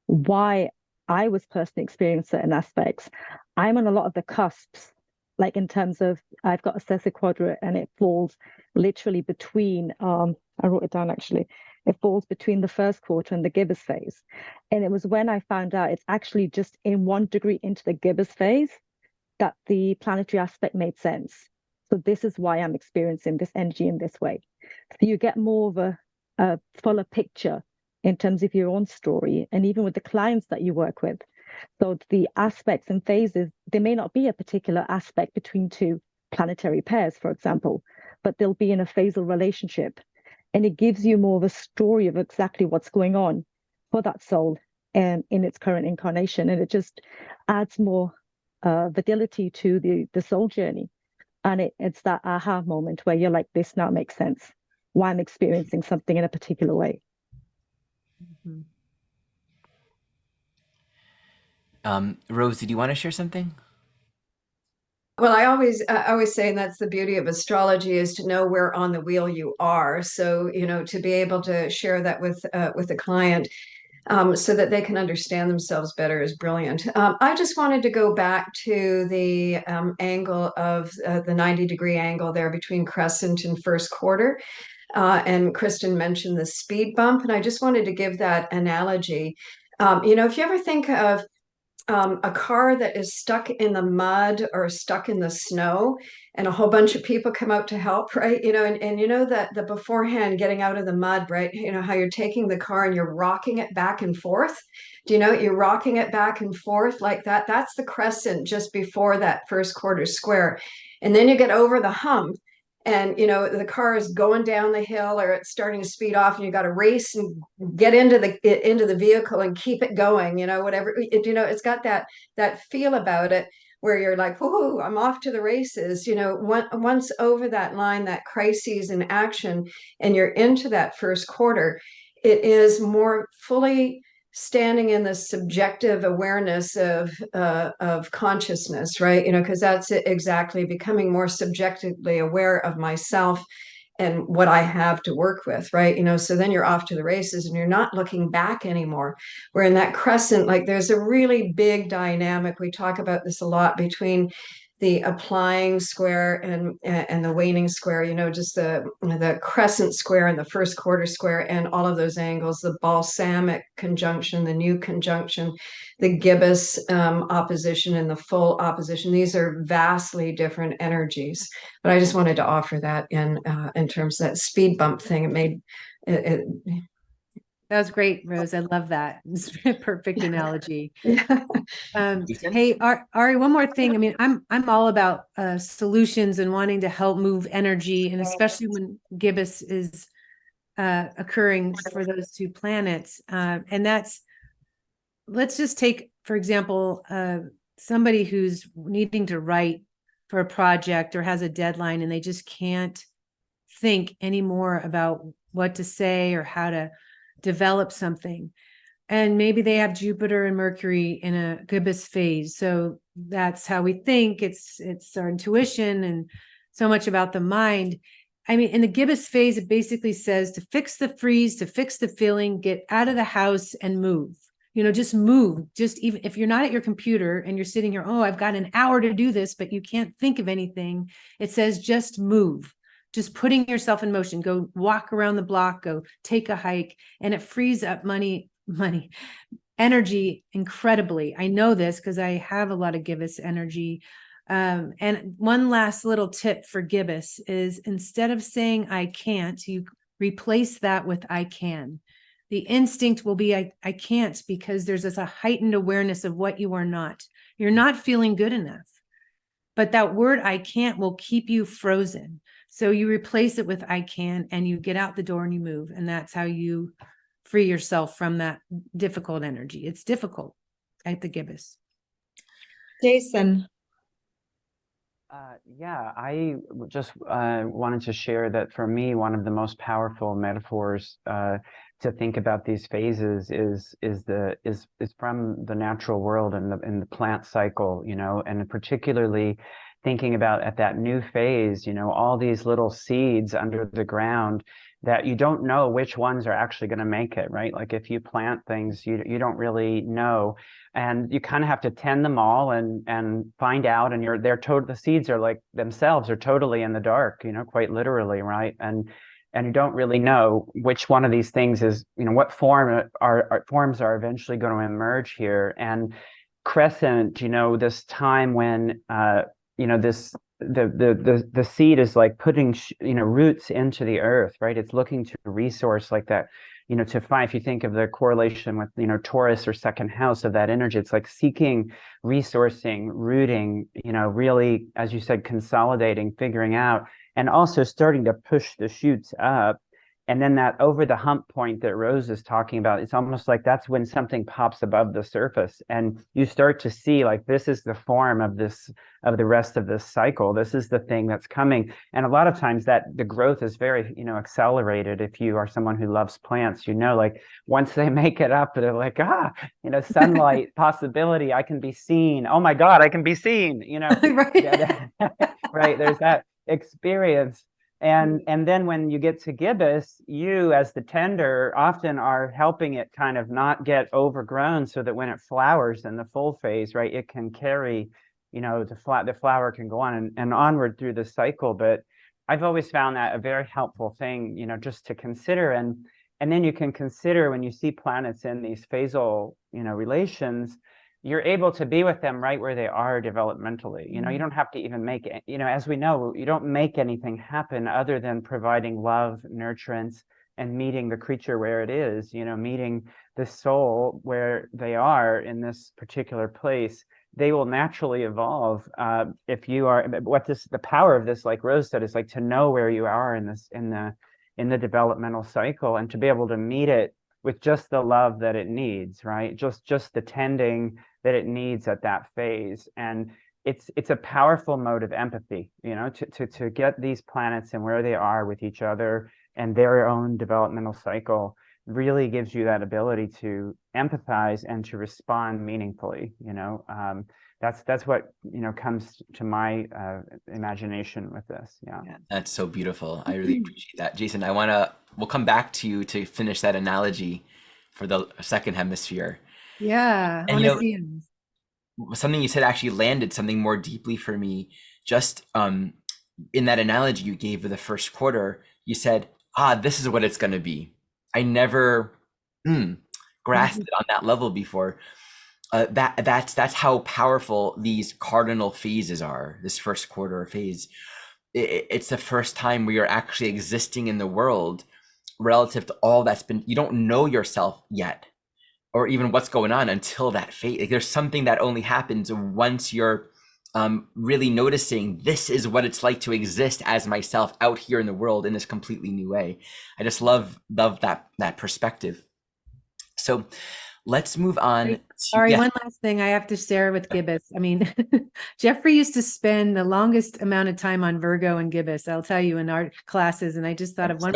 why I was personally experiencing certain aspects. I'm on a lot of the cusps, like in terms of I've got a Sessa quadrant and it falls literally between, I wrote it down actually, it falls between the first quarter and the gibbous phase. And it was when I found out it's actually just in 1 degree into the gibbous phase that the planetary aspect made sense. So this is why I'm experiencing this energy in this way. So you get more of a fuller picture in terms of your own story, and even with the clients that you work with. So the aspects and phases, there may not be a particular aspect between two planetary pairs, for example, but they'll be in a phasal relationship. And it gives you more of a story of exactly what's going on for that soul and in its current incarnation. And it just adds more validity to the soul journey. And it's that aha moment where you're like, this now makes sense, why I'm experiencing something in a particular way. Rose, did you want to share something? Well, I always say, and that's the beauty of astrology, is to know where on the wheel you are. So, to be able to share that with the client, so that they can understand themselves better is brilliant. I just wanted to go back to the angle of the 90-degree angle there between crescent and first quarter. And Kristin mentioned the speed bump, and I just wanted to give that analogy. If you ever think of a car that is stuck in the mud or stuck in the snow, and a whole bunch of people come out to help, right? And that the beforehand getting out of the mud, right? How you're taking the car and you're rocking it back and forth. You're rocking it back and forth like that. That's the crescent just before that first quarter square. And then you get over the hump, and the car is going down the hill, or it's starting to speed off, and you got to race and get into the vehicle and keep it going, whatever it's got that feel about it, where you're like, whoo, I'm off to the races. Once over that line, that crises in action, and you're into that first quarter, it is more fully standing in the subjective awareness of consciousness, right? Because that's it, exactly, becoming more subjectively aware of myself and what I have to work with, right? So then you're off to the races, and you're not looking back anymore. Where in that crescent, like, there's a really big dynamic. We talk about this a lot between the applying square and the waning square, just the crescent square and the first quarter square, and all of those angles, the balsamic conjunction, the new conjunction, the gibbous opposition, and the full opposition. These are vastly different energies. But I just wanted to offer that in terms of that speed bump thing. It made it. That was great, Rose. I love that. It's a perfect analogy. Ethan? Hey, Ari, one more thing. I mean, I'm all about solutions and wanting to help move energy, and especially when gibbous is occurring for those two planets. And let's just take, for example, somebody who's needing to write for a project or has a deadline, and they just can't think anymore about what to say or how to develop something. And maybe they have Jupiter and Mercury in a gibbous phase. So that's how we think. It's our intuition and so much about the mind. I mean, in the gibbous phase, it basically says to fix the freeze, to fix the feeling, get out of the house and move. Just move. Just even if you're not at your computer and you're sitting here, oh, I've got an hour to do this, but you can't think of anything. It says just move. Just putting yourself in motion. Go walk around the block, go take a hike, and it frees up energy incredibly. I know this because I have a lot of gibbous energy. And one last little tip for gibbous is, instead of saying I can't, you replace that with I can. The instinct will be I can't, because there's a heightened awareness of what you are not. You're not feeling good enough. But that word I can't will keep you frozen. So you replace it with I can, and you get out the door and you move. And that's how you free yourself from that difficult energy. It's difficult at the gibbous. Jason. Yeah, I just wanted to share that for me, one of the most powerful metaphors to think about these phases is from the natural world and the plant cycle, and particularly thinking about at that new phase, all these little seeds under the ground that you don't know which ones are actually going to make it, right? Like if you plant things, you don't really know, and you kind of have to tend them all and find out, and the seeds are like themselves are totally in the dark, quite literally, right? And you don't really know which one of these things is, what forms are eventually going to emerge here. And crescent, this time when the seed is like putting roots into the earth, right? It's looking to resource like that, to find, if you think of the correlation with Taurus or second house of that energy, it's like seeking, resourcing, rooting, really, as you said, consolidating, figuring out, and also starting to push the shoots up And then that over the hump point that Rose is talking about, it's almost like that's when something pops above the surface and you start to see like, this is the form of this, of the rest of this cycle. This is the thing that's coming. And a lot of times that the growth is very, accelerated. If you are someone who loves plants, like once they make it up, they're like, sunlight possibility, I can be seen. Oh my God, I can be seen, Right. right. There's that experience. And then when you get to gibbous, you as the tender often are helping it kind of not get overgrown so that when it flowers in the full phase, right, it can carry, the flower can go on and onward through the cycle. But I've always found that a very helpful thing, just to consider. And then you can consider when you see planets in these phasal, relations, you're able to be with them right where they are developmentally. You don't have to even make it, as we know, you don't make anything happen other than providing love, nurturance, and meeting the creature where it is, meeting the soul where they are in this particular place. They will naturally evolve if you are, the power of this, like Rose said, is like to know where you are in the developmental cycle and to be able to meet it with just the love that it needs, right? Just the tending that it needs at that phase. And it's a powerful mode of empathy, to get these planets and where they are with each other and their own developmental cycle really gives you that ability to empathize and to respond meaningfully. That's what comes to my imagination with this. Yeah, that's so beautiful. I really appreciate that, Jason. We'll come back to you to finish that analogy for the second hemisphere. Yeah, I And want to see him. Something you said actually landed something more deeply for me. Just in that analogy you gave of the first quarter, you said, this is what it's going to be. I never grasped it on that level before. That's how powerful these cardinal phases are. This first quarter phase, it's the first time we are actually existing in the world relative to all that's been. You don't know yourself yet, or even what's going on until that phase. Like, there's something that only happens once you're really noticing this is what it's like to exist as myself out here in the world in this completely new way. I just love that perspective. So let's move on. Sorry, one last thing I have to share with Gibbous. I mean, Jeffrey used to spend the longest amount of time on Virgo and Gibbous, I'll tell you, in our classes. And I just thought of one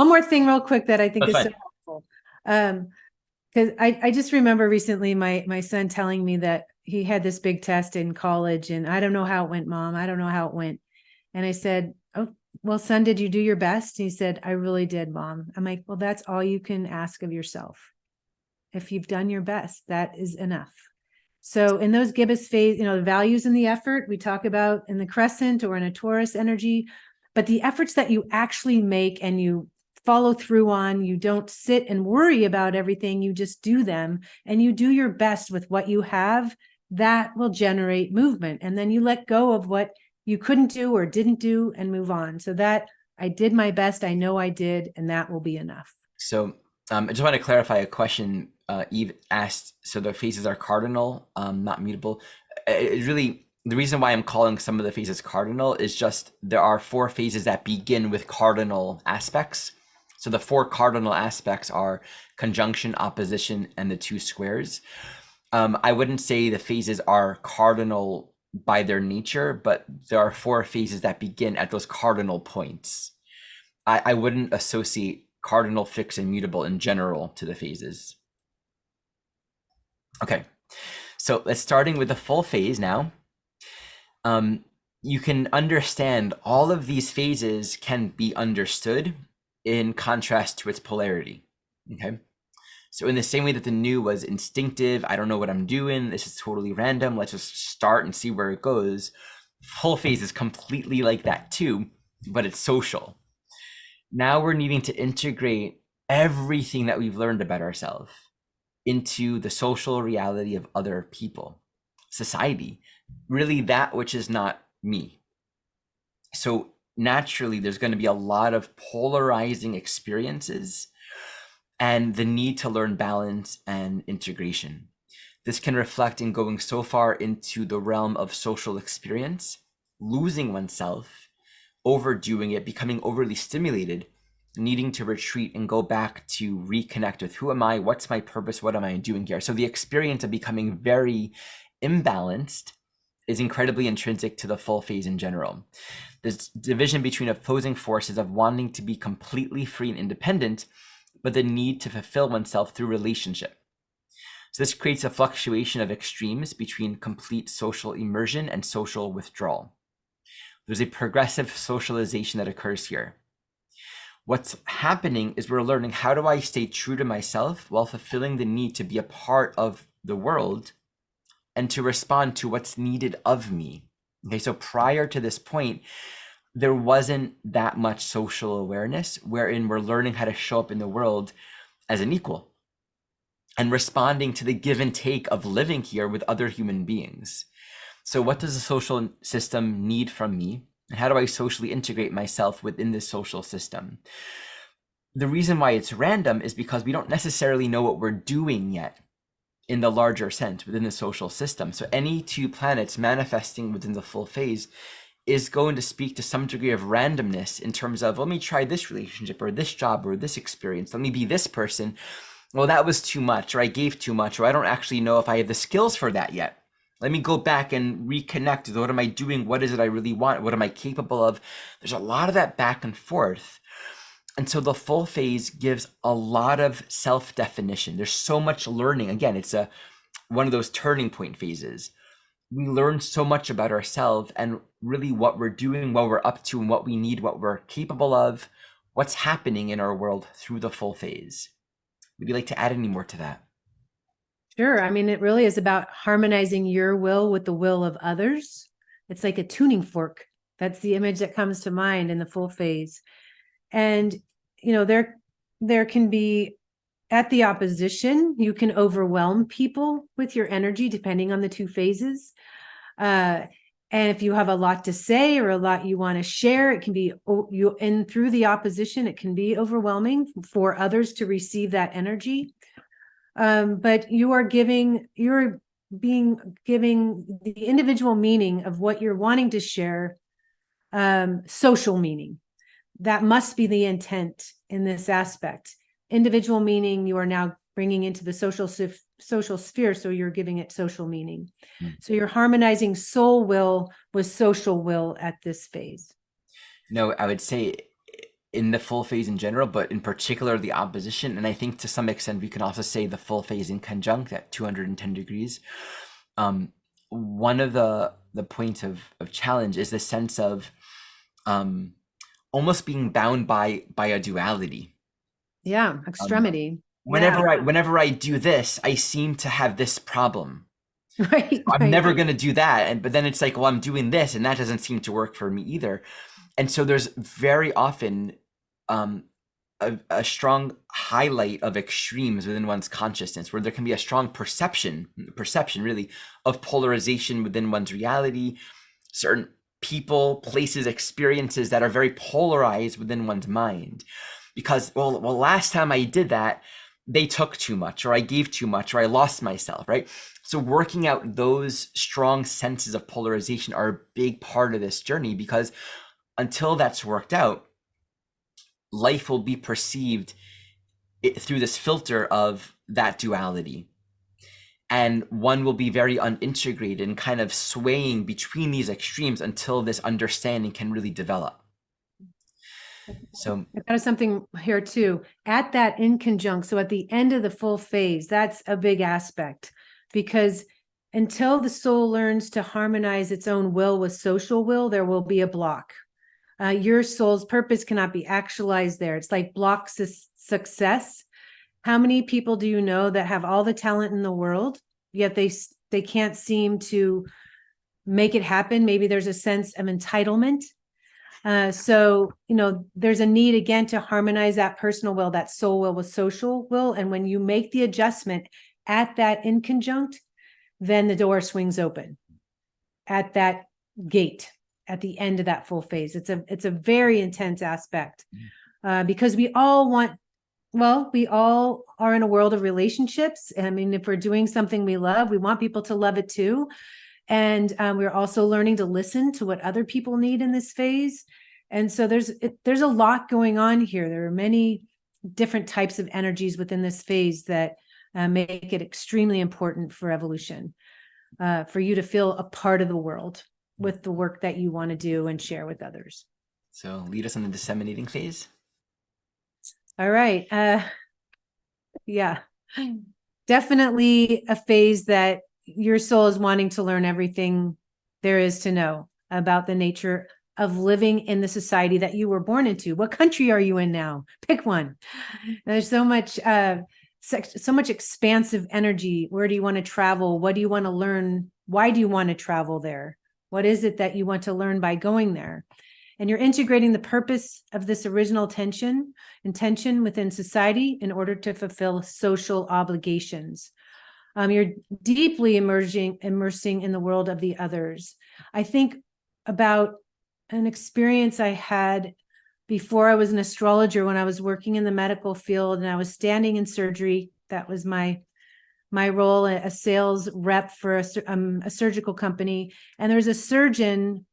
more thing real quick that I think is so helpful. Because I just remember recently my son telling me that he had this big test in college and I don't know how it went, Mom. I don't know how it went. And I said, oh, well, son, did you do your best? He said, I really did, Mom. I'm like, well, that's all you can ask of yourself. If you've done your best, that is enough. So in those Gibbous phase, the values and the effort we talk about in the crescent or in a Taurus energy, but the efforts that you actually make and you follow through on, you don't sit and worry about everything, you just do them and you do your best with what you have, that will generate movement. And then you let go of what you couldn't do or didn't do and move on. So that I did my best, I know I did, and that will be enough. So I just want to clarify a question Eve asked. So the phases are cardinal, not mutable. It really, the reason why I'm calling some of the phases cardinal is just there are 4 phases that begin with cardinal aspects. So the 4 cardinal aspects are conjunction, opposition, and the 2 squares. I wouldn't say the phases are cardinal by their nature, but there are 4 phases that begin at those cardinal points. I wouldn't associate cardinal, fixed, and mutable in general to the phases. Okay, so let's starting with the full phase now. You can understand all of these phases can be understood in contrast to its polarity. Okay, so in the same way that the new was instinctive, I don't know what I'm doing, this is totally random, let's just start and see where it goes. Full phase is completely like that too, but it's social. Now we're needing to integrate everything that we've learned about ourselves into the social reality of other people, society, really that which is not me. So naturally, there's going to be a lot of polarizing experiences and the need to learn balance and integration. This can reflect in going so far into the realm of social experience, losing oneself, overdoing it, becoming overly stimulated, needing to retreat and go back to reconnect with who am I, what's my purpose, what am I doing here. So the experience of becoming very imbalanced is incredibly intrinsic to the full phase in general. This division between opposing forces of wanting to be completely free and independent, but the need to fulfill oneself through relationship. So this creates a fluctuation of extremes between complete social immersion and social withdrawal. There's a progressive socialization that occurs here. What's happening is we're learning, how do I stay true to myself while fulfilling the need to be a part of the world and to respond to what's needed of me. Okay, so prior to this point, there wasn't that much social awareness wherein we're learning how to show up in the world as an equal and responding to the give and take of living here with other human beings. So what does the social system need from me? And how do I socially integrate myself within this social system? The reason why it's random is because we don't necessarily know what we're doing yet in the larger sense within the social system. So any two planets manifesting within the full phase is going to speak to some degree of randomness in terms of, let me try this relationship or this job or this experience. Let me be this person. Well, that was too much, or I gave too much, or I don't actually know if I have the skills for that yet. Let me go back and reconnect with what am I doing? What is it I really want? What am I capable of? There's a lot of that back and forth. And so the full phase gives a lot of self-definition. There's so much learning. Again, it's one of those turning point phases. We learn so much about ourselves and really what we're doing, what we're up to, and what we need, what we're capable of, what's happening in our world through the full phase. Would you like to add any more to that? Sure. I mean, it really is about harmonizing your will with the will of others. It's like a tuning fork. That's the image that comes to mind in the full phase. And, you know, there can be, at the opposition, you can overwhelm people with your energy, depending on the two phases. And if you have a lot to say or a lot you want to share, it can be, and through the opposition, it can be overwhelming for others to receive that energy. But you're giving the individual meaning of what you're wanting to share, social meaning. That must be the intent in this aspect. Individual meaning you are now bringing into the social sphere, so you're giving it social meaning. So you're harmonizing soul will with social will at this phase. No, I would say in the full phase in general, but in particular the opposition, and I think to some extent we can also say the full phase in conjunct at 210 degrees. One of the points of challenge is the sense of almost being bound by a duality. Yeah, extremity. Whenever I do this, I seem to have this problem. Right. I'm never going to do that. But then it's like, well, I'm doing this and that doesn't seem to work for me either. And so there's very often a strong highlight of extremes within one's consciousness, where there can be a strong perception really of polarization within one's reality, certain people, places, experiences that are very polarized within one's mind. Because, well, last time I did that, they took too much, or I gave too much, or I lost myself, right? So working out those strong senses of polarization are a big part of this journey, because until that's worked out, life will be perceived through this filter of that duality. And one will be very unintegrated and kind of swaying between these extremes until this understanding can really develop. So I've got something here too. At that in conjunct, so at the end of the full phase, that's a big aspect, because until the soul learns to harmonize its own will with social will, there will be a block. Your soul's purpose cannot be actualized there. It's like block success. How many people do you know that have all the talent in the world, yet they can't seem to make it happen? Maybe there's a sense of entitlement. So, you know, there's a need again to harmonize that personal will, that soul will with social will. And when you make the adjustment at that in conjunct, then the door swings open at that gate at the end of that full phase. It's a very intense aspect, because we all are in a world of relationships. I mean, if we're doing something we love, we want people to love it too. And we're also learning to listen to what other people need in this phase. And so there's a lot going on here. There are many different types of energies within this phase that make it extremely important for evolution, for you to feel a part of the world with the work that you want to do and share with others. So lead us on the disseminating phase. All right. Yeah, definitely a phase that your soul is wanting to learn everything there is to know about the nature of living in the society that you were born into. What country are you in now? Pick one. There's so much expansive energy. Where do you want to travel? What do you want to learn? Why do you want to travel there? What is it that you want to learn by going there? And you're integrating the purpose of this original intention within society in order to fulfill social obligations. You're deeply immersing in the world of the others. I think about an experience I had before I was an astrologer, when I was working in the medical field and I was standing in surgery. That was my role, a sales rep for a surgical company. And there was a surgeon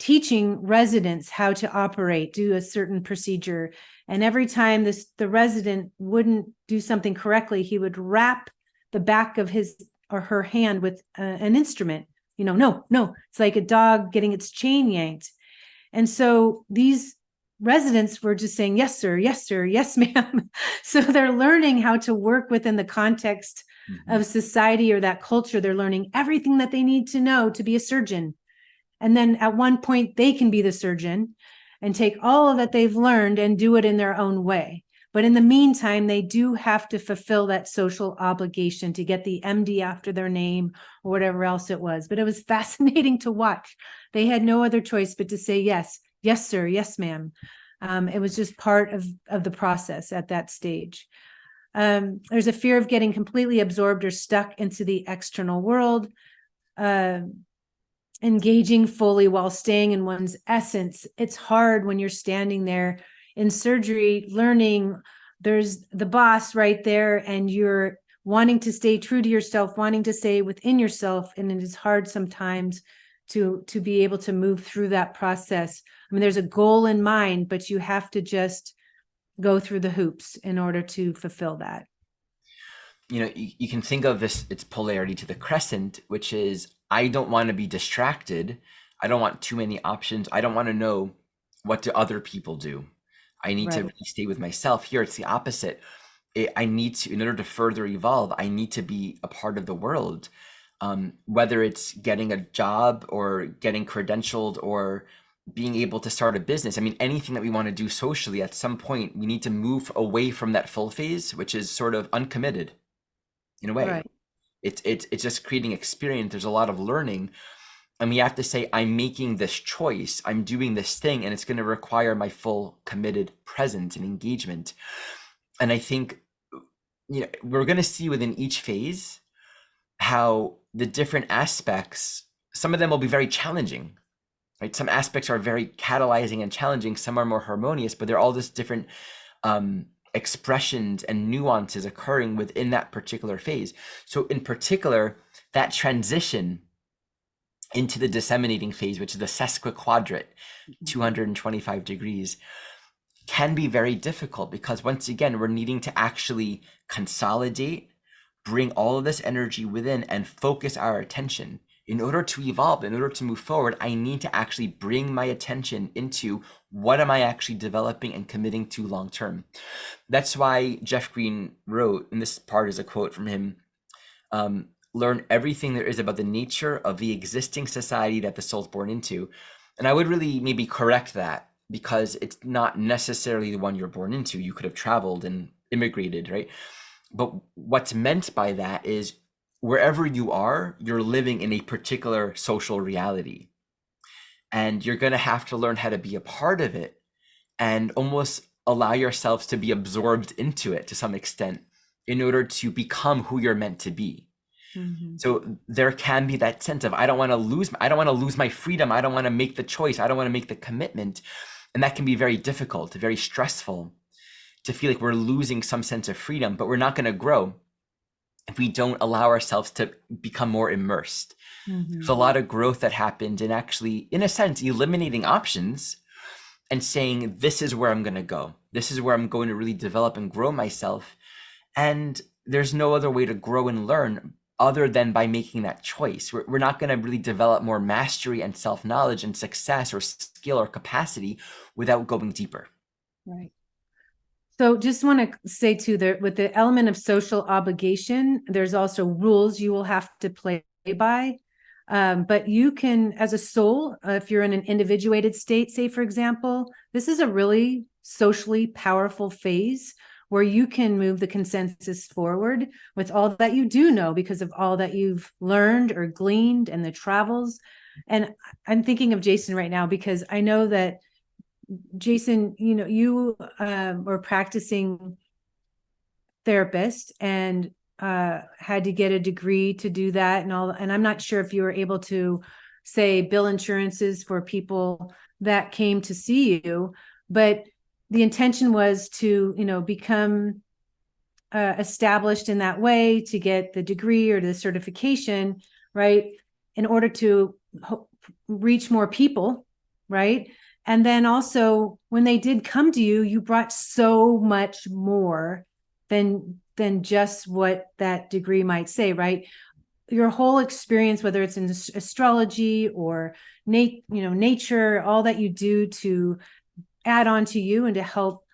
teaching residents how to operate, do a certain procedure. And every time the resident wouldn't do something correctly, he would wrap the back of his or her hand with an instrument. No. It's like a dog getting its chain yanked. And so these residents were just saying, yes, sir, yes, ma'am. So they're learning how to work within the context of society or that culture. They're learning everything that they need to know to be a surgeon. And then at one point, they can be the surgeon and take all of that they've learned and do it in their own way. But in the meantime, they do have to fulfill that social obligation to get the MD after their name or whatever else it was. But it was fascinating to watch. They had no other choice but to say, yes, sir, yes, ma'am. It was just part of the process at that stage. There's a fear of getting completely absorbed or stuck into the external world. Engaging fully while staying in one's essence. It's hard when you're standing there in surgery, learning. There's the boss right there, and you're wanting to stay true to yourself, wanting to stay within yourself. And it is hard sometimes to be able to move through that process. I mean, there's a goal in mind, but you have to just go through the hoops in order to fulfill that. You can think of its polarity to the crescent, which is, I don't want to be distracted. I don't want too many options. I don't want to know what do other people do. I need to really stay with myself. Here, it's the opposite. I need to, in order to further evolve, I need to be a part of the world. Whether it's getting a job or getting credentialed or being able to start a business. I mean, anything that we want to do socially, at some point, we need to move away from that full phase, which is sort of uncommitted in a way. Right. It's just creating experience. There's a lot of learning. And we have to say, I'm making this choice. I'm doing this thing, and it's going to require my full committed presence and engagement. And I think we're going to see within each phase how the different aspects, some of them will be very challenging, right? Some aspects are very catalyzing and challenging. Some are more harmonious, but they're all just different expressions and nuances occurring within that particular phase. So in particular, that transition into the disseminating phase, which is the sesquiquadrate, 225 degrees, can be very difficult because once again, we're needing to actually consolidate, bring all of this energy within and focus our attention. In order to evolve, in order to move forward, I need to actually bring my attention into what am I actually developing and committing to long term. That's why Jeff Green wrote, and this part is a quote from him, learn everything there is about the nature of the existing society that the soul's born into. And I would really maybe correct that, because it's not necessarily the one you're born into. You could have traveled and immigrated, right? But what's meant by that is wherever you are, you're living in a particular social reality. And you're going to have to learn how to be a part of it and almost allow yourselves to be absorbed into it to some extent in order to become who you're meant to be. Mm-hmm. So there can be that sense of, I don't want to lose my freedom. I don't want to make the choice. I don't want to make the commitment. And that can be very difficult, very stressful, to feel like we're losing some sense of freedom, but we're not going to grow if we don't allow ourselves to become more immersed. Mm-hmm. There's a lot of growth that happened in actually, in a sense, eliminating options and saying, this is where I'm going to go. This is where I'm going to really develop and grow myself. And there's no other way to grow and learn other than by making that choice. We're not going to really develop more mastery and self-knowledge and success or skill or capacity without going deeper. Right. So just want to say too, that with the element of social obligation, there's also rules you will have to play by. But you can, as a soul, if you're in an individuated state, say, for example, this is a really socially powerful phase where you can move the consensus forward with all that you do know because of all that you've learned or gleaned and the travels. And I'm thinking of Jason right now because I know that Jason, you know, you were practicing therapist and had to get a degree to do that and all. And I'm not sure if you were able to, say, bill insurances for people that came to see you, but the intention was to, you know, become established in that way, to get the degree or the certification, right, in order to reach more people, right? And then also when they did come to you, you brought so much more than just what that degree might say, right? Your whole experience, whether it's in astrology or nature, all that you do to add on to you and to help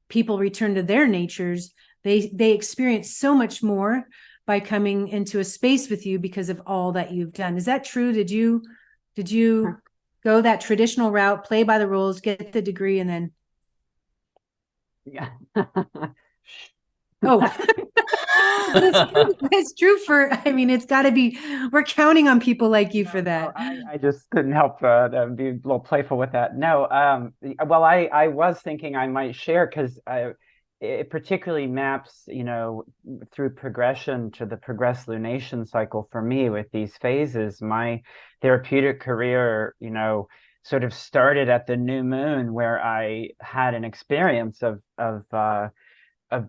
people return to their natures, they experience so much more by coming into a space with you because of all that you've done. Is that true? Did you go that traditional route, play by the rules, get the degree, and then Yeah. oh it's true for, I mean, it's got to be, we're counting on people like you for that. I just couldn't help be a little playful with that. No, well, I was thinking I might share because it particularly maps, you know, through progression to the progressed lunation cycle for me with these phases. My therapeutic career, you know, sort of started at the new moon where I had an experience of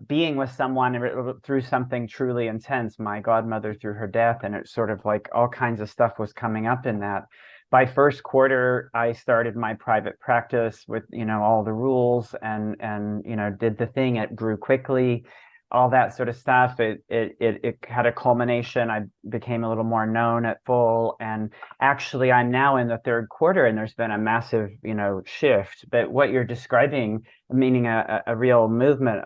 being with someone through something truly intense, my godmother through her death, and it's sort of like all kinds of stuff was coming up in that. By first quarter, I started my private practice with, you know, all the rules and you know, did the thing. It grew quickly, all that sort of stuff. It had a culmination. I became a little more known at full, and actually I'm now in the third quarter, and there's been a massive, you know, shift. But what you're describing, meaning a real movement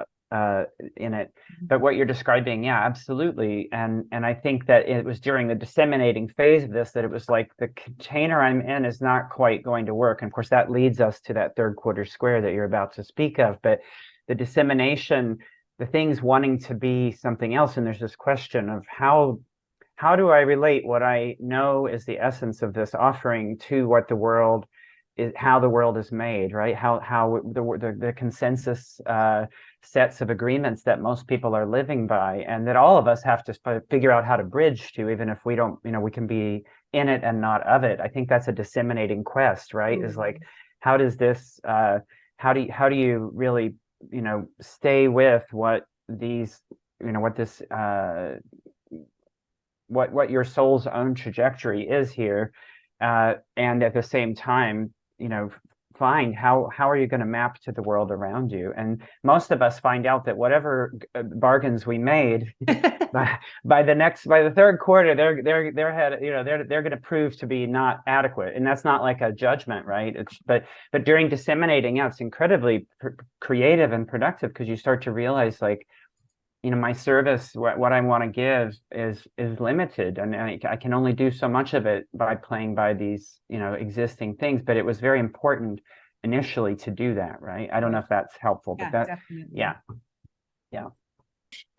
in it, but what you're describing, yeah, absolutely. And I think that it was during the disseminating phase of this that it was like the container I'm in is not quite going to work. And of course that leads us to that third quarter square that you're about to speak of. But the dissemination, the things wanting to be something else, and there's this question of how do I relate what I know is the essence of this offering to what the world is, how the world is made, right? How the consensus sets of agreements that most people are living by, and that all of us have to figure out how to bridge to, even if we don't, you know, we can be in it and not of it. I think that's a disseminating quest, right? Mm-hmm. Is like, how does this, how do you really, you know, stay with what these, you know, what this, what your soul's own trajectory is here, and at the same time, you know, find how are you going to map to the world around you. And most of us find out that whatever bargains we made by the third quarter, they're going to prove to be not adequate. And that's not like a judgment, right? But during disseminating, yeah, it's incredibly creative and productive, because you start to realize, like, you know, my service, what I want to give is limited, and I can only do so much of it by playing by these, you know, existing things. But it was very important initially to do that, right? I don't know if that's helpful, but that, definitely. Yeah.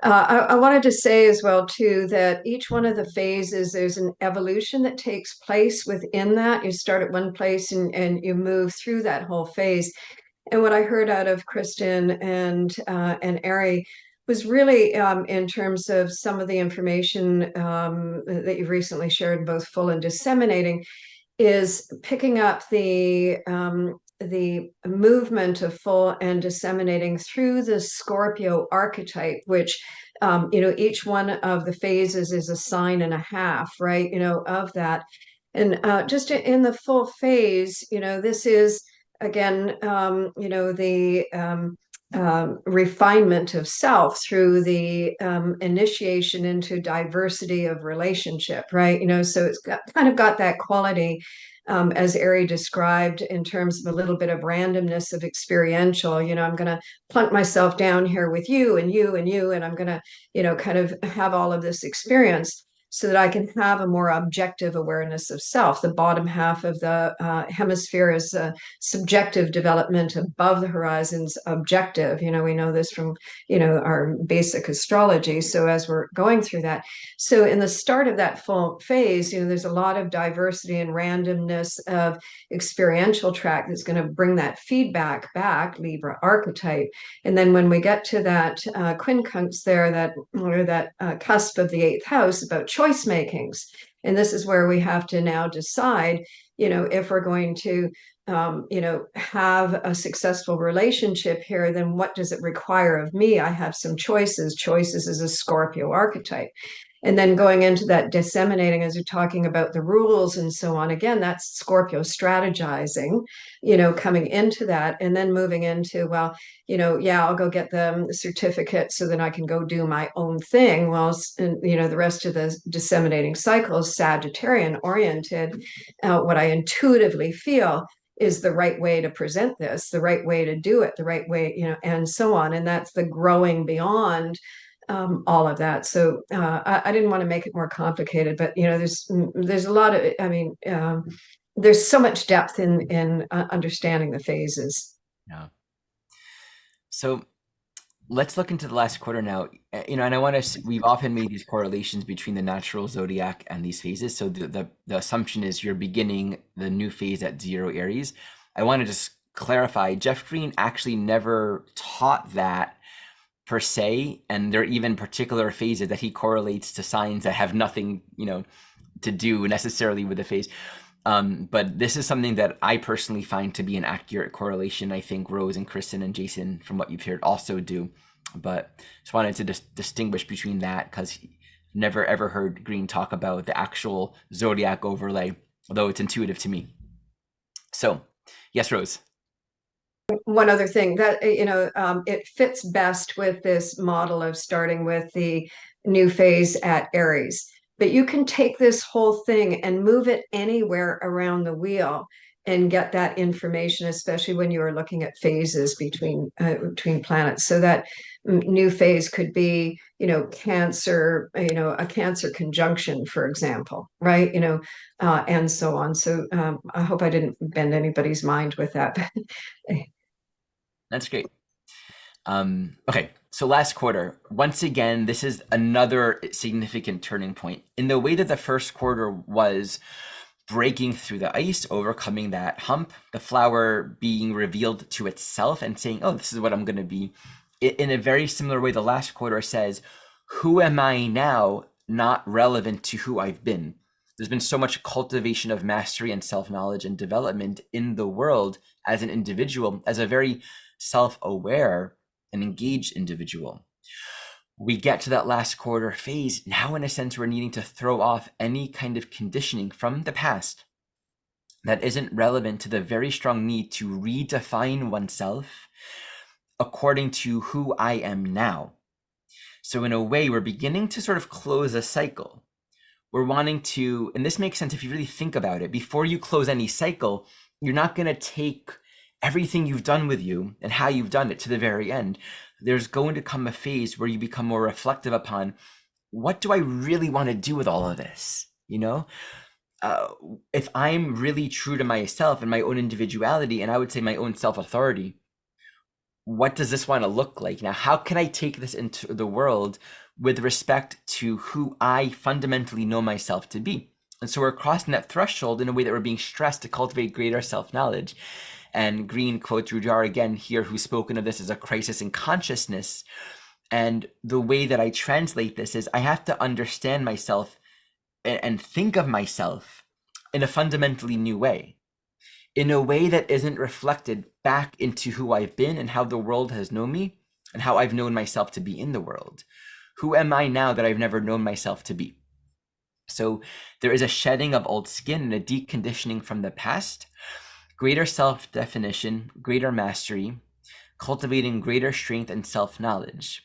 I wanted to say as well too that each one of the phases, there's an evolution that takes place within that. You start at one place and you move through that whole phase. And what I heard out of Kristin and Ari was really in terms of some of the information that you've recently shared, both full and disseminating, is picking up the movement of full and disseminating through the Scorpio archetype, which, you know, each one of the phases is a sign and a half, right? You know, of that. And just in the full phase, you know, this is again, the refinement of self through the initiation into diversity of relationship, right? So it's kind of got that quality, as Ari described, in terms of a little bit of randomness of experiential. I'm going to plunk myself down here with you and you and you, and I'm going to, kind of have all of this experience so that I can have a more objective awareness of self. The bottom half of the hemisphere is subjective development, above the horizon's objective. We know this from, our basic astrology. So as we're going through that, so in the start of that full phase, there's a lot of diversity and randomness of experiential track that's going to bring that feedback back, Libra archetype. And then when we get to that quincunx there, that cusp of the 8th house about choice makings, and this is where we have to now decide, if we're going to have a successful relationship here, then what does it require of me? I have some choices. Choices is a Scorpio archetype. And then going into that disseminating, as you're talking about the rules and so on, again, that's Scorpio strategizing, coming into that, and then moving into, well, I'll go get the certificate so then I can go do my own thing. Well, the rest of the disseminating cycle is Sagittarian oriented. What I intuitively feel is the right way to present this, the right way to do it, the right way, and so on. And that's the growing beyond all of that. So I didn't want to make it more complicated, but there's a lot of, there's so much depth in understanding the phases. Yeah. So let's look into the last quarter now. And I want to, we've often made these correlations between the natural zodiac and these phases. So the assumption is you're beginning the new phase at 0 Aries. I want to just clarify, Jeff Green actually never taught that per se, and there are even particular phases that he correlates to signs that have nothing, to do necessarily with the phase. But this is something that I personally find to be an accurate correlation. I think Rose and Kristin and Jason, from what you've heard, also do. But just wanted to distinguish between that, because never ever heard Green talk about the actual zodiac overlay, although it's intuitive to me. So, yes, Rose. One other thing that, it fits best with this model of starting with the new phase at Aries. But you can take this whole thing and move it anywhere around the wheel and get that information, especially when you are looking at phases between planets. So that new phase could be, Cancer, a Cancer conjunction, for example, right? And so on. So I hope I didn't bend anybody's mind with that. That's great. Okay, so last quarter, once again, this is another significant turning point. In the way that the first quarter was breaking through the ice, overcoming that hump, the flower being revealed to itself and saying, oh, this is what I'm going to be. In a very similar way, the last quarter says, who am I now, not relevant to who I've been? There's been so much cultivation of mastery and self-knowledge and development in the world as an individual, as a very self-aware and engaged individual. We get to that last quarter phase. Now, in a sense, we're needing to throw off any kind of conditioning from the past that isn't relevant to the very strong need to redefine oneself according to who I am now. So in a way, we're beginning to sort of close a cycle. We're wanting to, and this makes sense if you really think about it, before you close any cycle, you're not going to take everything you've done with you and how you've done it to the very end. There's going to come a phase where you become more reflective upon, what do I really want to do with all of this? If I'm really true to myself and my own individuality, and I would say my own self-authority, what does this want to look like? Now, how can I take this into the world with respect to who I fundamentally know myself to be? And so we're crossing that threshold in a way that we're being stressed to cultivate greater self-knowledge. And Green quotes Rudyard again here, who's spoken of this as a crisis in consciousness. And the way that I translate this is I have to understand myself and think of myself in a fundamentally new way, in a way that isn't reflected back into who I've been and how the world has known me and how I've known myself to be in the world. Who am I now that I've never known myself to be? So there is a shedding of old skin and a deconditioning from the past. greater self-definition, greater mastery, cultivating greater strength and self-knowledge.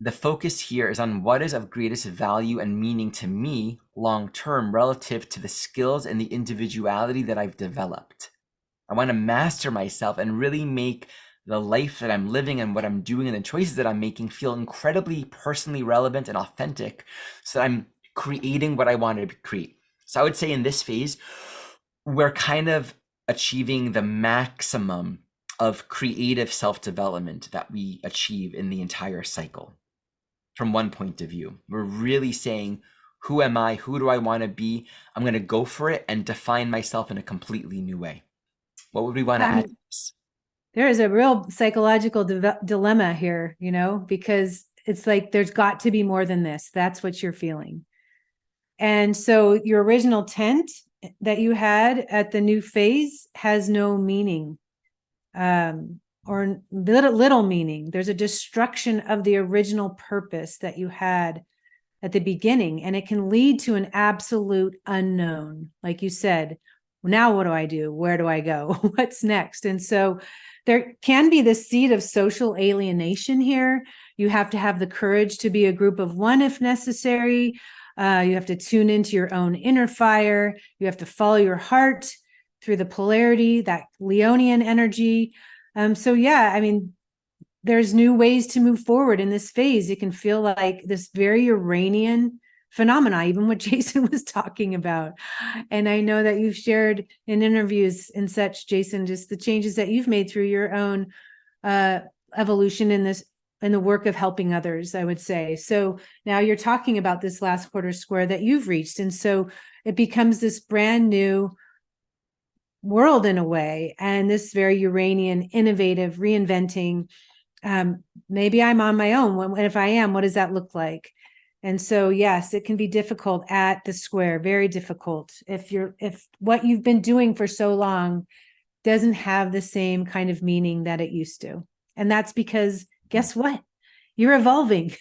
The focus here is on what is of greatest value and meaning to me long-term relative to the skills and the individuality that I've developed. I want to master myself and really make the life that I'm living and what I'm doing and the choices that I'm making feel incredibly personally relevant and authentic, so that I'm creating what I want to create. So I would say in this phase, we're kind of achieving the maximum of creative self-development that we achieve in the entire cycle. From one point of view, we're really saying, who am I? Who do I want to be? I'm going to go for it and define myself in a completely new way. What would we want to add to this? There is a real psychological dilemma here, you know, because it's like there's got to be more than this. That's what you're feeling. And so your original tent that you had at the new phase has no meaning, or little meaning. There's a destruction of the original purpose that you had at the beginning, and it can lead to an absolute unknown. Like you said, now what do I do? Where do I go? What's next? And so there can be this seed of social alienation here. You have to have the courage to be a group of one if necessary. You have to tune into your own inner fire. You have to follow your heart through the polarity, that Leonian energy. So yeah, I mean, there's new ways to move forward in this phase. It can feel like this very Uranian phenomena, even what Jason was talking about. And I know that you've shared in interviews and such, Jason, just the changes that you've made through your own evolution in the work of helping others, I would say. So now you're talking about this last quarter square that you've reached. And so it becomes this brand new world in a way, and this very Uranian, innovative, reinventing. Maybe I'm on my own. If I am, what does that look like? And so, yes, it can be difficult at the square, very difficult. If what you've been doing for so long doesn't have the same kind of meaning that it used to. And that's because, guess what? You're evolving,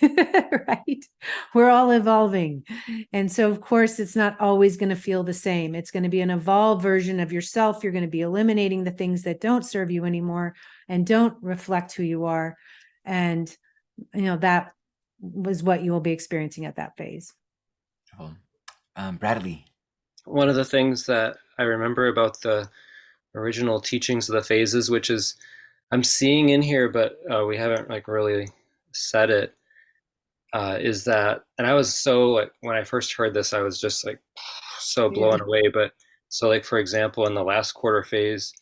right? We're all evolving. And so, of course, it's not always going to feel the same. It's going to be an evolved version of yourself. You're going to be eliminating the things that don't serve you anymore and don't reflect who you are. And, you know, that was what you will be experiencing at that phase. Bradley. One of the things that I remember about the original teachings of the phases, which is I'm seeing in here, but we haven't like really said it, is that, and I was so like, when I first heard this, I was just like so blown away. But so like, for example, in the last quarter phase,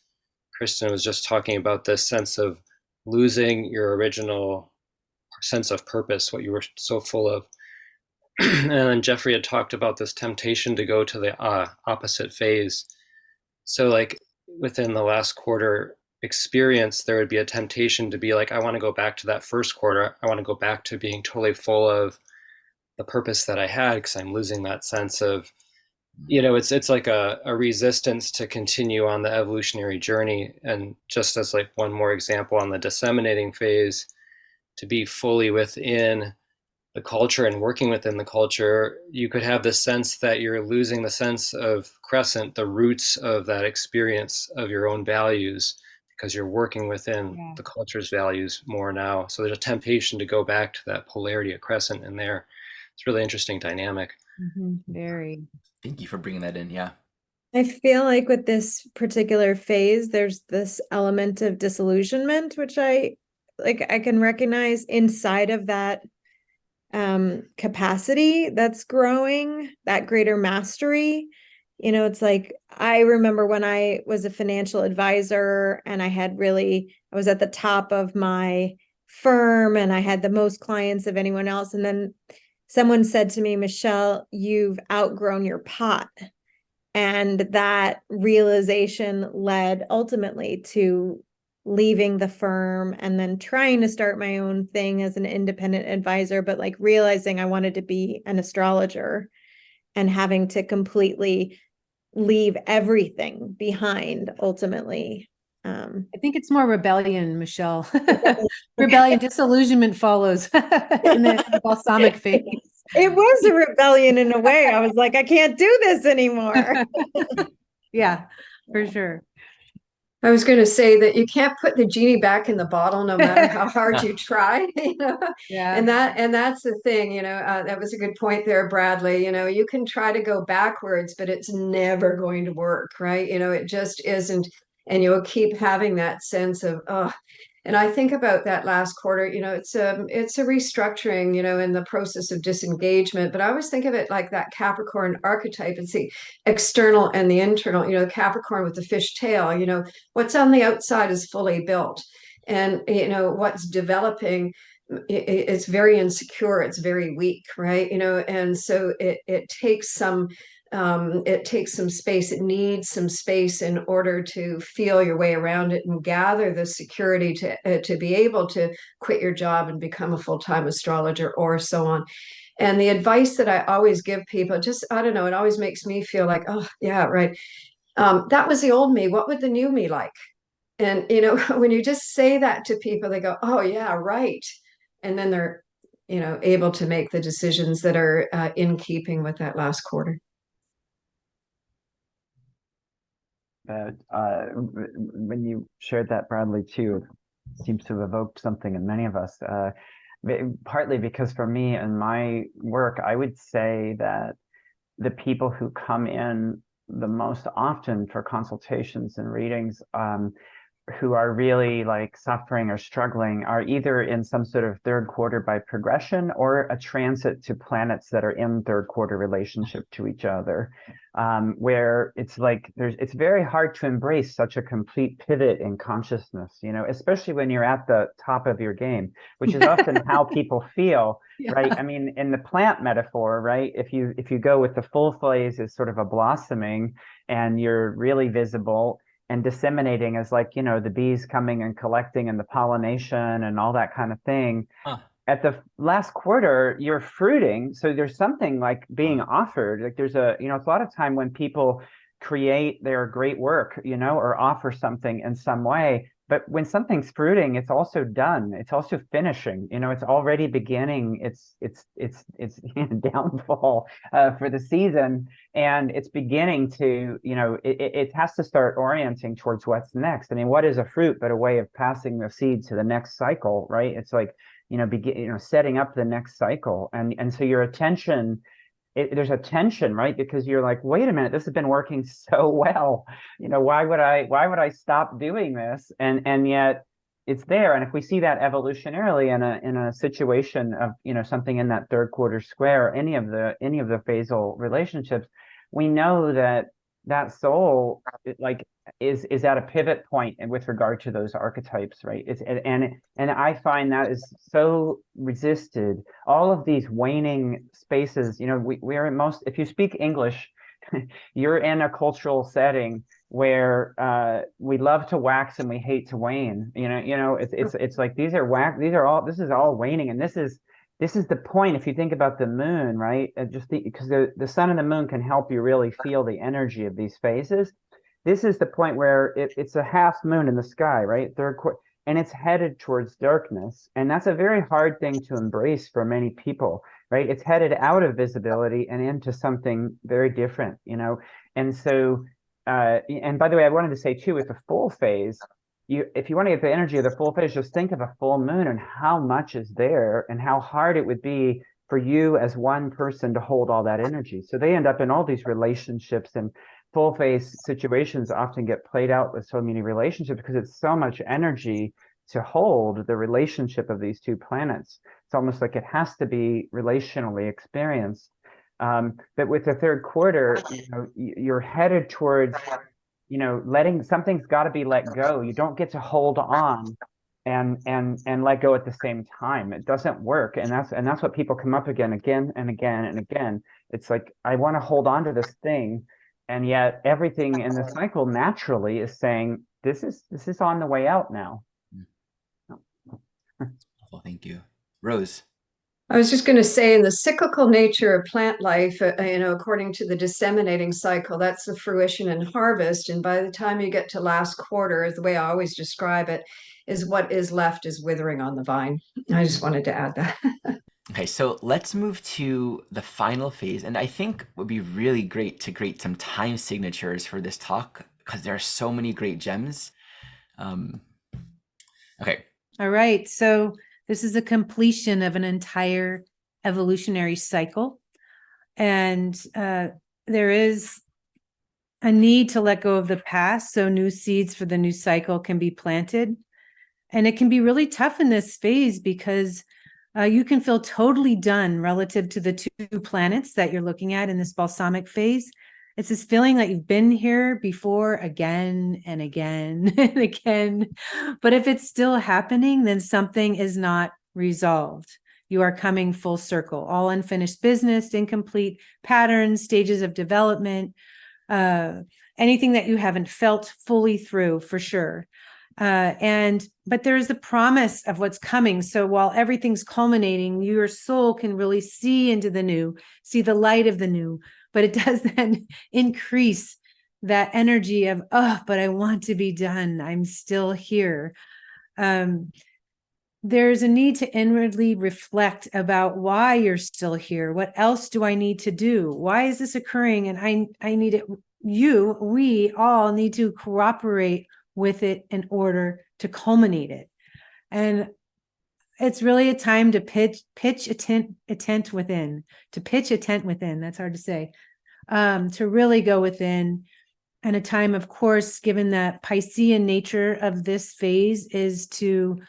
Kristin was just talking about this sense of losing your original sense of purpose, what you were so full of. And then Jeffrey had talked about this temptation to go to the opposite phase. So like within the last quarter experience, there would be a temptation to be like, I want to go back to that first quarter. I want to go back to being totally full of the purpose that I had, because I'm losing that sense of, you know, it's like a resistance to continue on the evolutionary journey. And just as like one more example, on the disseminating phase, to be fully within the culture and working within the culture, you could have the sense that you're losing the sense of Crescent, the roots of that experience of your own values, because you're working within the culture's values more now. So there's a temptation to go back to that polarity of Crescent in there. It's a really interesting dynamic. Very. Thank you for bringing that in. Yeah. I feel like with this particular phase, there's this element of disillusionment, which I can recognize inside of that capacity that's growing, that greater mastery. You know, it's like, I remember when I was a financial advisor and I was at the top of my firm and I had the most clients of anyone else. And then someone said to me, Michelle, you've outgrown your pot. And that realization led ultimately to leaving the firm and then trying to start my own thing as an independent advisor, but like realizing I wanted to be an astrologer and having to completely leave everything behind ultimately. I think it's more rebellion, Michelle. Rebellion, disillusionment follows in the balsamic phase. It was a rebellion in a way. I was like, I can't do this anymore. Yeah, for sure. I was going to say that you can't put the genie back in the bottle no matter how hard you try, Yeah. and that's the thing, that was a good point there, Bradley. You can try to go backwards, but it's never going to work, right? It just isn't, and you'll keep having that sense of, oh. And I think about that last quarter, it's a restructuring, in the process of disengagement. But I always think of it like that Capricorn archetype. It's the external and the internal, Capricorn with the fish tail, what's on the outside is fully built. And, what's developing, it's very insecure, it's very weak, right? And so it takes some space. It needs some space in order to feel your way around it and gather the security to be able to quit your job and become a full-time astrologer or so on. And the advice that I always give people, just, I don't know, it always makes me feel like, oh yeah, right. That was the old me. What would the new me like? And, when you just say that to people, they go, oh yeah, right. And then they're, able to make the decisions that are in keeping with that last quarter. When you shared that, Bradley, too, it seems to have evoked something in many of us. Partly because for me and my work, I would say that the people who come in the most often for consultations and readings, who are really like suffering or struggling, are either in some sort of third quarter by progression or a transit to planets that are in third quarter relationship to each other, where it's like it's very hard to embrace such a complete pivot in consciousness, especially when you're at the top of your game, which is often how people feel. Yeah. Right. I mean, in the plant metaphor, right, if you go with the full phase is sort of a blossoming and you're really visible, and disseminating is like, the bees coming and collecting and the pollination and all that kind of thing. At the last quarter, you're fruiting. So there's something like being offered. Like there's it's a lot of time when people create their great work, or offer something in some way. But when something's fruiting, it's also done. It's also finishing. It's already beginning. It's downfall for the season, and it's beginning to it has to start orienting towards what's next. I mean, what is a fruit but a way of passing the seed to the next cycle, right? It's like setting up the next cycle, and so your attention. There's a tension, right? Because you're like, wait a minute, this has been working so well. Why would I stop doing this? And yet it's there. And if we see that evolutionarily in a situation of, something in that third quarter square, any of the phasal relationships, we know that soul is at a pivot point with regard to those archetypes, right? And I find that is so resisted. All of these waning spaces, we're in most, if you speak English, you're in a cultural setting where we love to wax and we hate to wane. It's like this is all waning, and this is the point. If you think about the moon, right? Because the sun and the moon can help you really feel the energy of these phases. This is the point where it's a half moon in the sky, right? Third quarter, and it's headed towards darkness. And that's a very hard thing to embrace for many people, right? It's headed out of visibility and into something very different, And so, and by the way, I wanted to say too, with the full phase, if you want to get the energy of the full phase, just think of a full moon and how much is there and how hard it would be for you as one person to hold all that energy. So they end up in all these relationships, and full phase situations often get played out with so many relationships because it's so much energy to hold the relationship of these two planets. It's almost like it has to be relationally experienced. But with the third quarter, you're headed towards, something's got to be let go. You don't get to hold on and let go at the same time. It doesn't work. And that's what people come up again and again. It's like, I want to hold on to this thing. And yet everything in the cycle naturally is saying, this is on the way out now. Well, thank you. Rose. I was just going to say, in the cyclical nature of plant life, according to the disseminating cycle, that's the fruition and harvest. And by the time you get to last quarter, the way I always describe it, is what is left is withering on the vine. I just wanted to add that. Okay, so let's move to the final phase. And I think it would be really great to create some time signatures for this talk because there are so many great gems. Okay. All right. So this is a completion of an entire evolutionary cycle. And there is a need to let go of the past so new seeds for the new cycle can be planted. And it can be really tough in this phase because you can feel totally done relative to the two planets that you're looking at in this balsamic phase. It's this feeling that you've been here before again and again and again. But if it's still happening, then something is not resolved. You are coming full circle, all unfinished business, incomplete patterns, stages of development, anything that you haven't felt fully through for sure. But there is the promise of what's coming. So while everything's culminating, your soul can really see into the new, see the light of the new, but it does then increase that energy of, oh, but I want to be done. I'm still here. There's a need to inwardly reflect about why you're still here. What else do I need to do? Why is this occurring? And I need it. We all need to cooperate with it in order to culminate it. And it's really a time to pitch a tent within, to pitch a tent within. That's hard to say. To really go within. And a time, of course, given that Piscean nature of this phase is to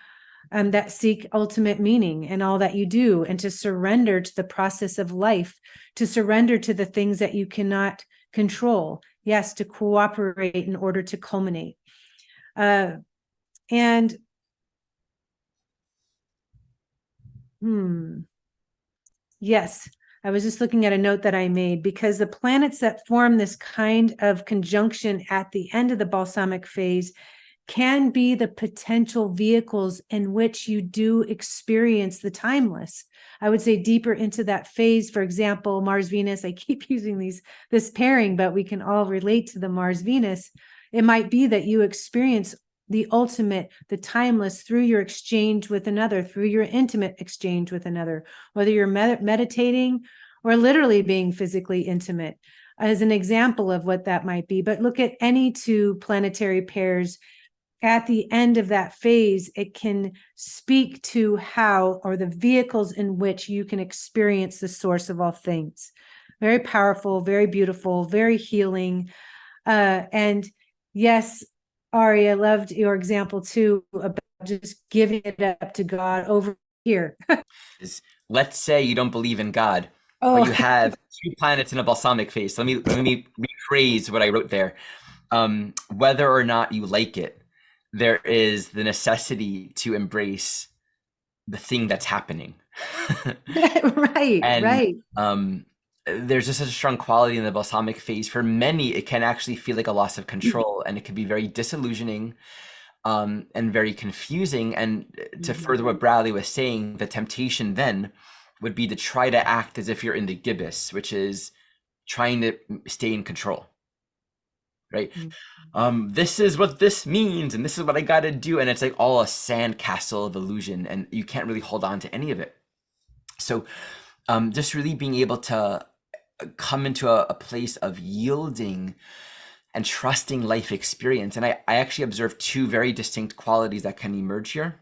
that seek ultimate meaning in all that you do, and to surrender to the process of life, to surrender to the things that you cannot control. Yes, to cooperate in order to culminate. Yes, I was just looking at a note that I made, because the planets that form this kind of conjunction at the end of the balsamic phase can be the potential vehicles in which you do experience the timeless. I would say deeper into that phase, for example, Mars Venus. I keep using this pairing, but we can all relate to the Mars Venus. It might be that you experience the ultimate, the timeless, through your exchange with another, through your intimate exchange with another, whether you're meditating or literally being physically intimate, as an example of what that might be. But look at any two planetary pairs at the end of that phase. It can speak to how, or the vehicles in which you can experience the source of all things. Very powerful, very beautiful, very healing. And yes, Ari, I loved your example too about just giving it up to God over here. Let's say you don't believe in God, but you have two planets in a balsamic phase. Let me rephrase what I wrote there. Whether or not you like it, there is the necessity to embrace the thing that's happening. Right. There's just such a strong quality in the balsamic phase. For many, it can actually feel like a loss of control, and it can be very disillusioning and very confusing. And to further what Bradley was saying, the temptation then would be to try to act as if you're in the gibbous, which is trying to stay in control, right? This is what this means, and this is what I got to do. And it's like all a sandcastle of illusion, and you can't really hold on to any of it. So just really being able to come into a place of yielding and trusting life experience. And I actually observe two very distinct qualities that can emerge here.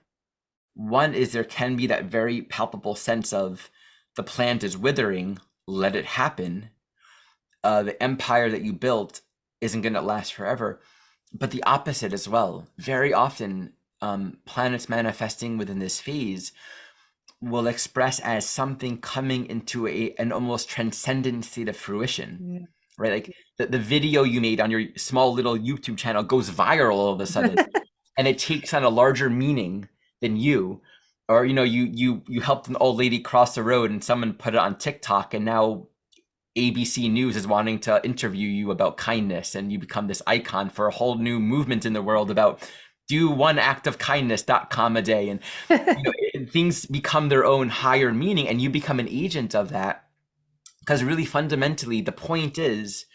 One is there can be that very palpable sense of the plant is withering, let it happen. The empire that you built isn't going to last forever. But the opposite as well. Very often, planets manifesting within this phase will express as something coming into an almost transcendent state of fruition, right? Like the video you made on your small little YouTube channel goes viral all of a sudden, and it takes on a larger meaning than you. Or, you helped an old lady cross the road and someone put it on TikTok, and now ABC News is wanting to interview you about kindness, and you become this icon for a whole new movement in the world about do one act of kindness.com a day. And things become their own higher meaning, and you become an agent of that. Because really fundamentally, the point is,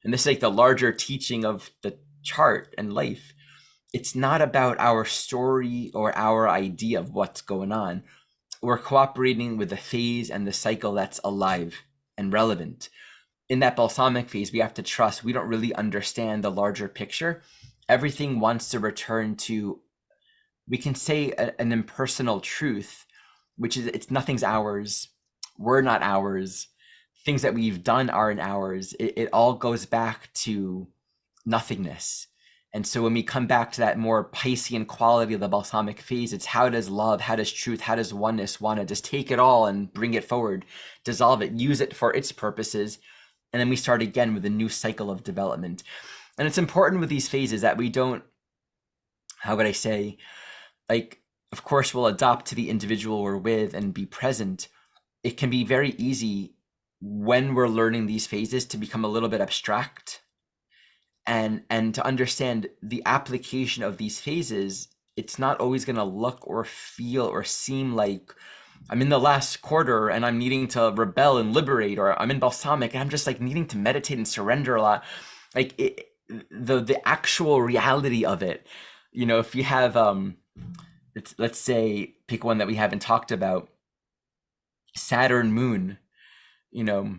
and this is like the larger teaching of the chart and life, it's not about our story or our idea of what's going on. We're cooperating with the phase and the cycle that's alive and relevant. In that balsamic phase, we have to trust we don't really understand the larger picture, everything wants to return to, we can say an impersonal truth, which is nothing's ours. We're not ours. Things that we've done aren't ours. It all goes back to nothingness. And so when we come back to that more Piscean quality of the balsamic phase, it's how does love, how does truth, how does oneness want to just take it all and bring it forward, dissolve it, use it for its purposes. And then we start again with a new cycle of development. And it's important with these phases that we don't, how would I say, like, of course, we'll adopt to the individual we're with and be present. It can be very easy when we're learning these phases to become a little bit abstract and to understand the application of these phases. It's not always going to look or feel or seem like I'm in the last quarter and I'm needing to rebel and liberate, or I'm in balsamic and I'm just like needing to meditate and surrender a lot. Like the actual reality of it, you know, if you have let's say pick one that we haven't talked about, Saturn moon, you know,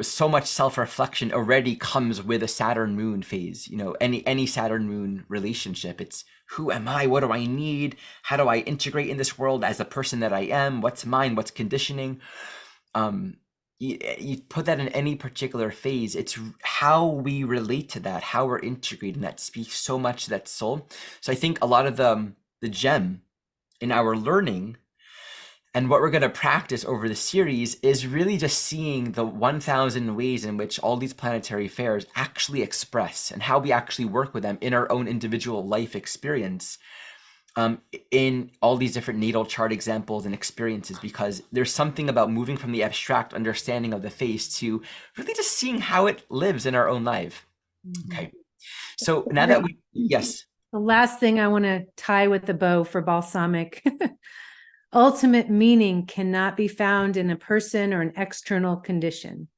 so much self-reflection already comes with a Saturn moon phase. You know, any Saturn moon relationship, it's who am I, what do I need, how do I integrate in this world as the person that I am, what's mine, what's conditioning. You put that in any particular phase, it's how we relate to that, how we're integrating that speaks so much to that soul. So I think a lot of the gem in our learning and what we're going to practice over the series is really just seeing the 1,000 ways in which all these planetary pairs actually express and how we actually work with them in our own individual life experience, in all these different natal chart examples and experiences, because there's something about moving from the abstract understanding of the face to really just seeing how it lives in our own life. Okay. So now that yes. The last thing I want to tie with the bow for balsamic. Ultimate meaning cannot be found in a person or an external condition.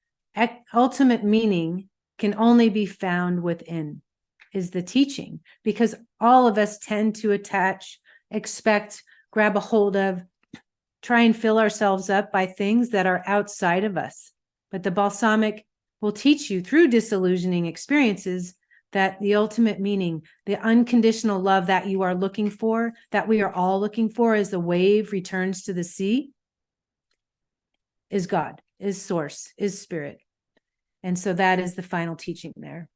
Ultimate meaning can only be found within, is the teaching, because all of us tend to attach, expect, grab a hold of, try and fill ourselves up by things that are outside of us. But the balsamic will teach you through disillusioning experiences that the ultimate meaning, the unconditional love that you are looking for, that we are all looking for as the wave returns to the sea, is God, is source, is spirit. And so that is the final teaching there.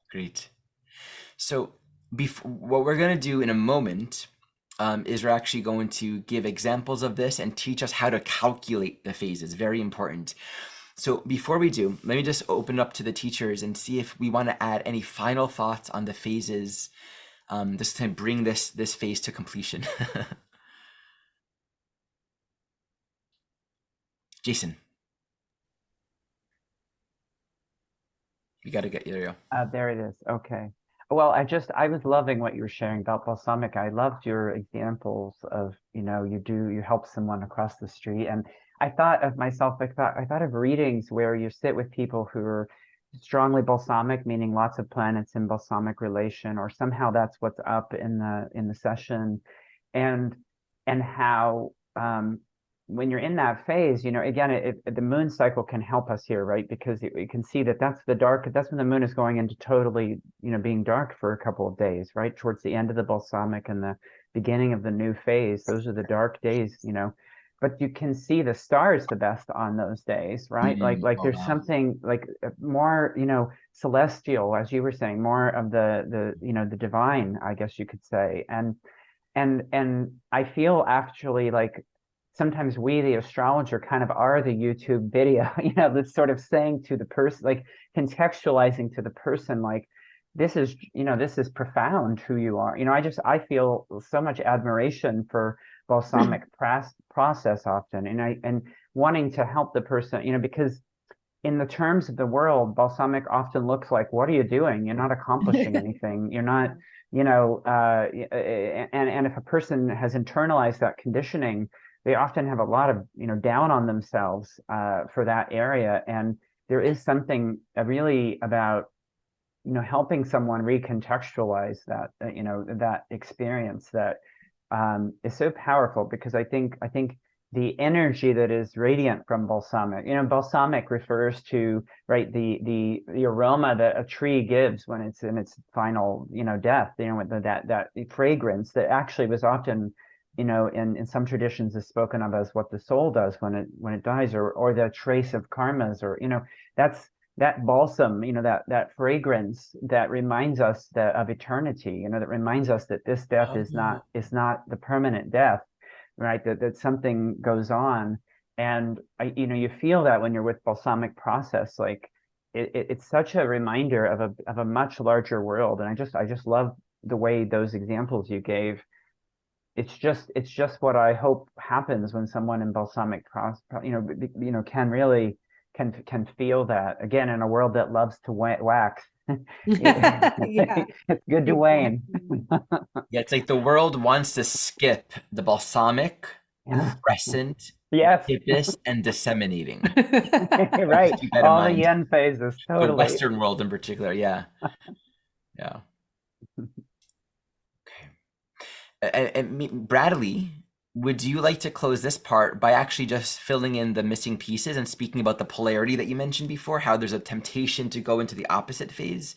Great. So what we're going to do in a moment is we're actually going to give examples of this and teach us how to calculate the phases. Very important. So before we do, let me just open it up to the teachers and see if we want to add any final thoughts on the phases, just to bring this phase to completion. Jason. You got to get, there you go. There it is. Okay. Well, I was loving what you were sharing about balsamic. I loved your examples of, you know, you help someone across the street. And I thought of myself, I thought of readings where you sit with people who are strongly balsamic, meaning lots of planets in balsamic relation, or somehow that's what's up in the session. And how, when you're in that phase, you know, again, the moon cycle can help us here, right? Because you can see that that's when the moon is going into totally, you know, being dark for a couple of days, right? Towards the end of the balsamic and the beginning of the new phase. Those are the dark days, you know, but you can see the stars the best on those days, right? Like there's something like more, you know, celestial, as you were saying, more of the you know, the divine, I guess you could say. And I feel actually like sometimes we, the astrologer, kind of are the YouTube video, you know, that's sort of saying to the person, like contextualizing to the person, like, this is, you know, this is profound who you are. You know, I feel so much admiration for balsamic process often, and wanting to help the person, you know, because in the terms of the world, balsamic often looks like, what are you doing? You're not accomplishing anything. You're not, you know, and if a person has internalized that conditioning, they often have a lot of, you know, down on themselves for that area. And there is something really about, you know, helping someone recontextualize that, you know, that experience that is so powerful, because I think the energy that is radiant from balsamic. Balsamic refers to, right, the aroma that a tree gives when it's in its final, death, with that fragrance that actually was often, in some traditions is spoken of as what the soul does when it dies, or the trace of karmas, or, that's that balsam, that fragrance that reminds us of eternity, that reminds us that this death is not the permanent death, right? That something goes on. And you feel that when you're with balsamic process, like it's such a reminder of a much larger world. And I just love the way those examples you gave. It's just what I hope happens when someone in balsamic process, can really can feel that again in a world that loves to wax. Yeah. It's good to wane. Yeah, it's like the world wants to skip the balsamic, crescent, Yes. gibbous, and disseminating. Right. Keep that in All the mind. yen phases, The totally. Western world in particular, yeah. Yeah. Okay. And Bradley, would you like to close this part by actually just filling in the missing pieces and speaking about the polarity that you mentioned before, how there's a temptation to go into the opposite phase,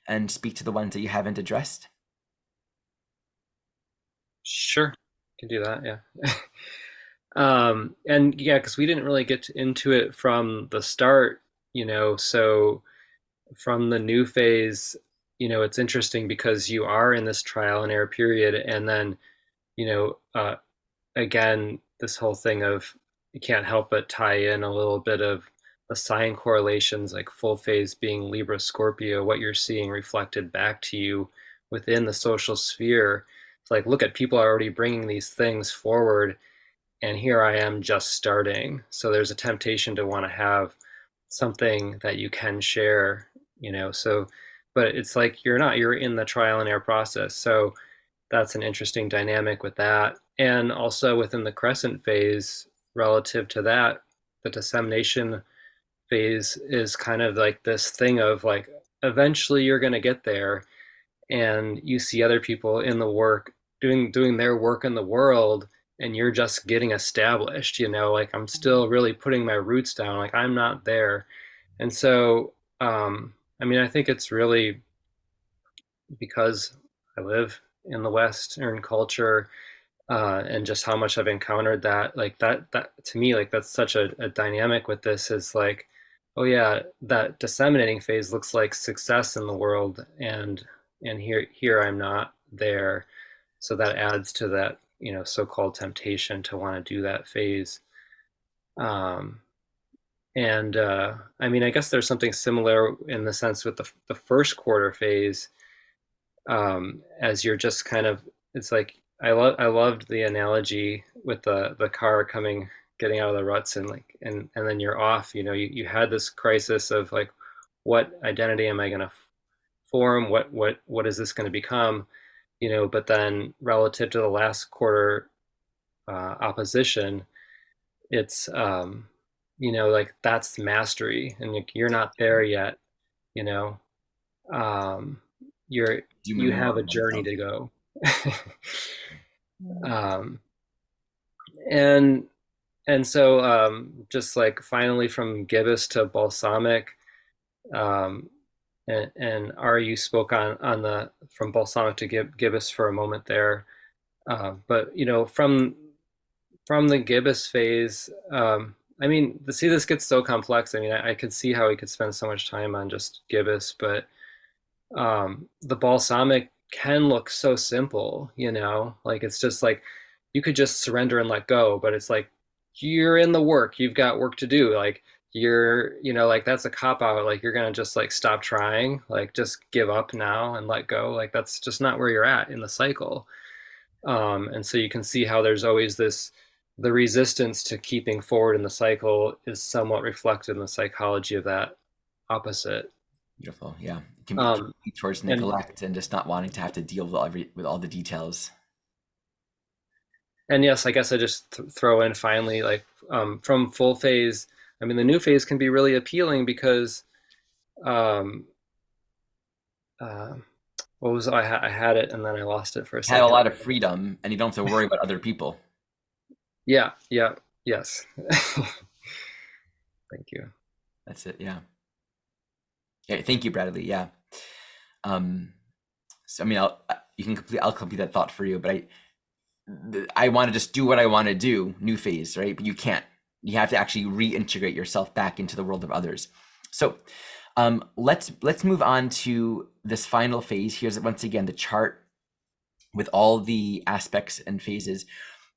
and speak to the ones that you haven't addressed? Sure, can do that. Yeah. And yeah, because we didn't really get into it from the start, so from the new phase, it's interesting because you are in this trial and error period, and then, again, this whole thing of you can't help but tie in a little bit of the sign correlations, like full phase being Libra Scorpio, what you're seeing reflected back to you within the social sphere. It's like, look at, people are already bringing these things forward, and here I am just starting. So there's a temptation to want to have something that you can share, so, but it's like you're in the trial and error process. So that's an interesting dynamic with that. And also within the crescent phase, relative to that, the dissemination phase is kind of like this thing of like, eventually you're going to get there, and you see other people in the work doing their work in the world, and you're just getting established, like I'm still really putting my roots down, like I'm not there. And so I think it's really because I live in the Western culture, and just how much I've encountered that, like that to me, like that's such a dynamic with this, is like, oh yeah, that disseminating phase looks like success in the world, and here I'm not there. So that adds to that, so-called temptation to want to do that phase. Um, and I guess there's something similar in the sense with the first quarter phase, as you're just kind of, it's like, I loved the analogy with the car getting out of the ruts, and like, and then you're off, you had this crisis of like, what identity am I going to form, what is this going to become, but then relative to the last quarter opposition, it's like that's mastery, and you're not there yet, you know um you have a journey to go. um and so just like finally from gibbous to balsamic, um and Ari, you spoke on the from balsamic to gibbous for a moment there, but from the gibbous phase, see, this gets so complex. I could see how we could spend so much time on just gibbous, but the balsamic can look so simple, like it's just like you could just surrender and let go, but it's like you're in the work, you've got work to do, like you're, like that's a cop out, like you're gonna just like stop trying, like just give up now and let go, like that's just not where you're at in the cycle. And so you can see how there's always the resistance to keeping forward in the cycle is somewhat reflected in the psychology of that opposite. Beautiful. Yeah. It can be towards neglect and just not wanting to have to deal with all the details. And yes, I guess I just throw in finally, like from full phase, the new phase can be really appealing because what was I had it and then I lost it for a second. Have a lot of freedom and you don't have to worry about other people. Yeah. Yes. Thank you. That's it. Yeah. Yeah. Thank you, Bradley. Yeah. So I mean, I'll complete that thought for you, but I want to just do what I want to do, new phase, right? But you can't. You have to actually reintegrate yourself back into the world of others. So let's move on to this final phase. Here's once again the chart with all the aspects and phases.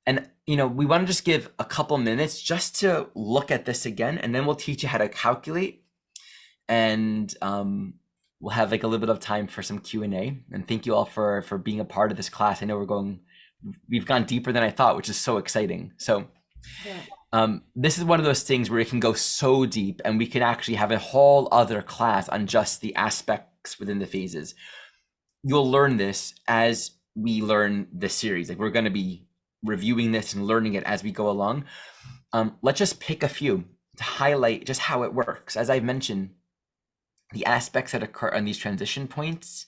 And we want to just give a couple minutes just to look at this again, and then we'll teach you how to calculate, and we'll have like a little bit of time for some Q&A. And thank you all for being a part of this class. I know we've gone deeper than I thought, which is so exciting. So this is one of those things where it can go so deep, and we can actually have a whole other class on just the aspects within the phases. You'll learn this as we learn this series. Like, we're going to be reviewing this and learning it as we go along. Let's just pick a few to highlight just how it works. As I've mentioned, the aspects that occur on these transition points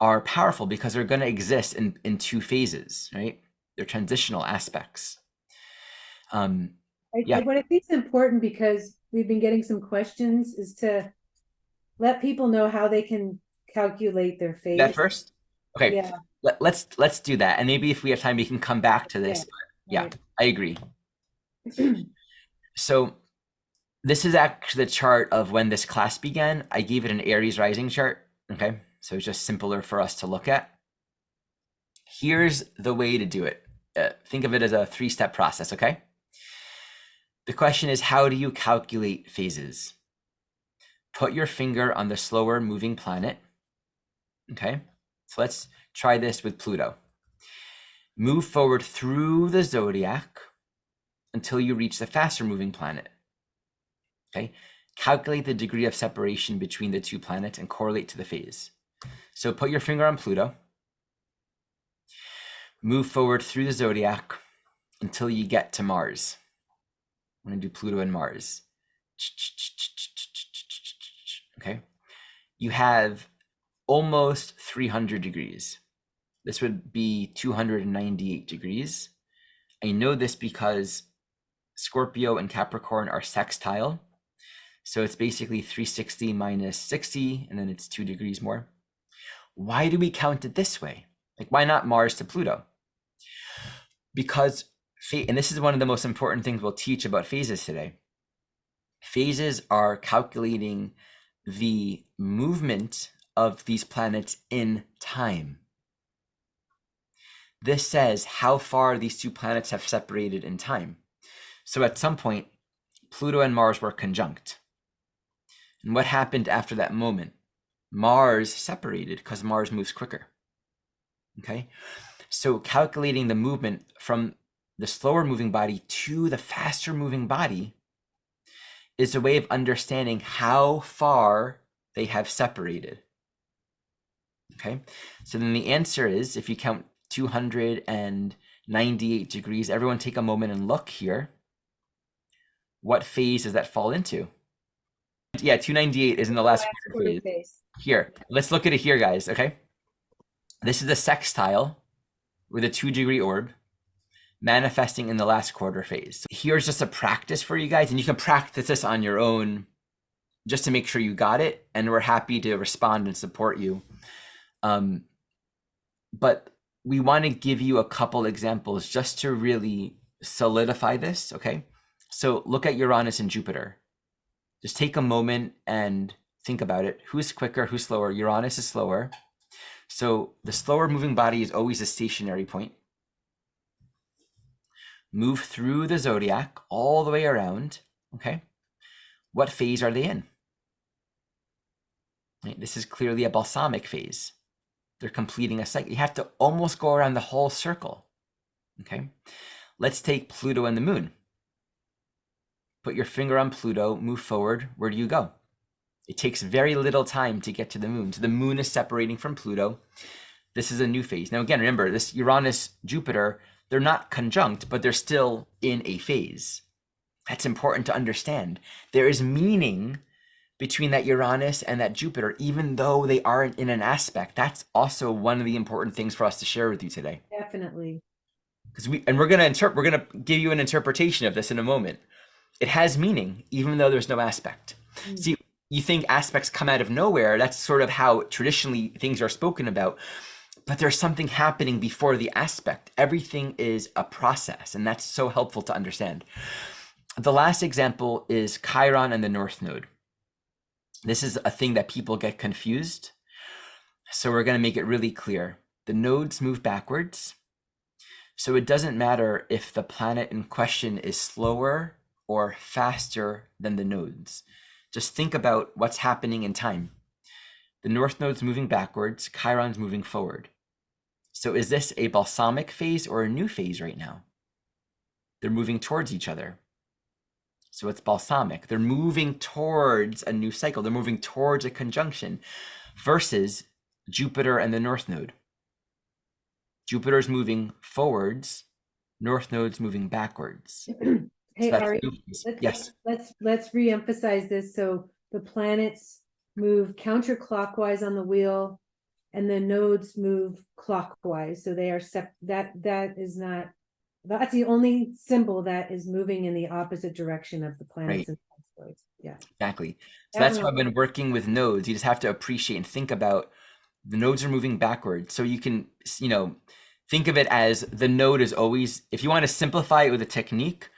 are powerful because they're going to exist in two phases, right? They're transitional aspects. Yeah. What I think is important, because we've been getting some questions, is to let people know how they can calculate their phase. That first? Okay. Yeah. Let's do that. And maybe if we have time, we can come back to this. Yeah, right. I agree. So this is actually the chart of when this class began. I gave it an Aries rising chart. Okay. So it's just simpler for us to look at. Here's the way to do it. Think of it as a 3-step process. Okay. The question is, how do you calculate phases? Put your finger on the slower moving planet. Okay. So let's try this with Pluto. Move forward through the zodiac until you reach the faster moving planet. Okay. Calculate the degree of separation between the two planets and correlate to the phase. So put your finger on Pluto. Move forward through the zodiac until you get to Mars. I'm going to do Pluto and Mars. Okay. You have almost 300 degrees. This would be 298 degrees. I know this because Scorpio and Capricorn are sextile. So it's basically 360 minus 60, and then it's 2 degrees more. Why do we count it this way? Like, why not Mars to Pluto? Because, and this is one of the most important things we'll teach about phases today. Phases are calculating the movement of these planets in time. This says how far these two planets have separated in time. So at some point, Pluto and Mars were conjunct. And what happened after that moment? Mars separated because Mars moves quicker. Okay? So calculating the movement from the slower moving body to the faster moving body is a way of understanding how far they have separated. Okay? So then the answer is, if you count 298 degrees, everyone take a moment and look here. What phase does that fall into? Yeah, 298 is in the last quarter phase. Here, let's look at it here, guys, okay? This is a sextile with a 2-degree orb manifesting in the last quarter phase. So here's just a practice for you guys, and you can practice this on your own just to make sure you got it, and we're happy to respond and support you. But we want to give you a couple examples just to really solidify this, okay? So look at Uranus and Jupiter. Just take a moment and think about it. Who's quicker, who's slower? Uranus is slower. So the slower moving body is always a stationary point. Move through the zodiac all the way around, okay? What phase are they in? Right, this is clearly a balsamic phase. They're completing a cycle. You have to almost go around the whole circle, okay? Let's take Pluto and the moon. Put your finger on Pluto, move forward. Where do you go? It takes very little time to get to the moon. So the moon is separating from Pluto. This is a new phase. Now, again, remember, this Uranus, Jupiter, they're not conjunct, but they're still in a phase. That's important to understand. There is meaning between that Uranus and that Jupiter, even though they aren't in an aspect. That's also one of the important things for us to share with you today. Definitely. because we're gonna give you an interpretation of this in a moment. It has meaning, even though there's no aspect. See, you think aspects come out of nowhere. That's sort of how traditionally things are spoken about. But there's something happening before the aspect. Everything is a process, and that's so helpful to understand. The last example is Chiron and the North Node. This is a thing that people get confused. So we're going to make it really clear. The nodes move backwards. So it doesn't matter if the planet in question is slower or faster than the nodes. Just think about what's happening in time. The North Node's moving backwards, Chiron's moving forward. So is this a balsamic phase or a new phase right now? They're moving towards each other. So it's balsamic. They're moving towards a new cycle. They're moving towards a conjunction versus Jupiter and the North Node. Jupiter's moving forwards, North Node's moving backwards. Hey, So that's Ari, new phase. let's, Yes. let's re-emphasize this. So the planets move counterclockwise on the wheel, and the nodes move clockwise. So they are that's the only symbol that is moving in the opposite direction of the planets. Right. And asteroids. Yeah. Exactly. So That that's why I've been working with nodes. You just have to appreciate and think about the nodes are moving backwards. So you can, think of it as the node is always, if you want to simplify it with a technique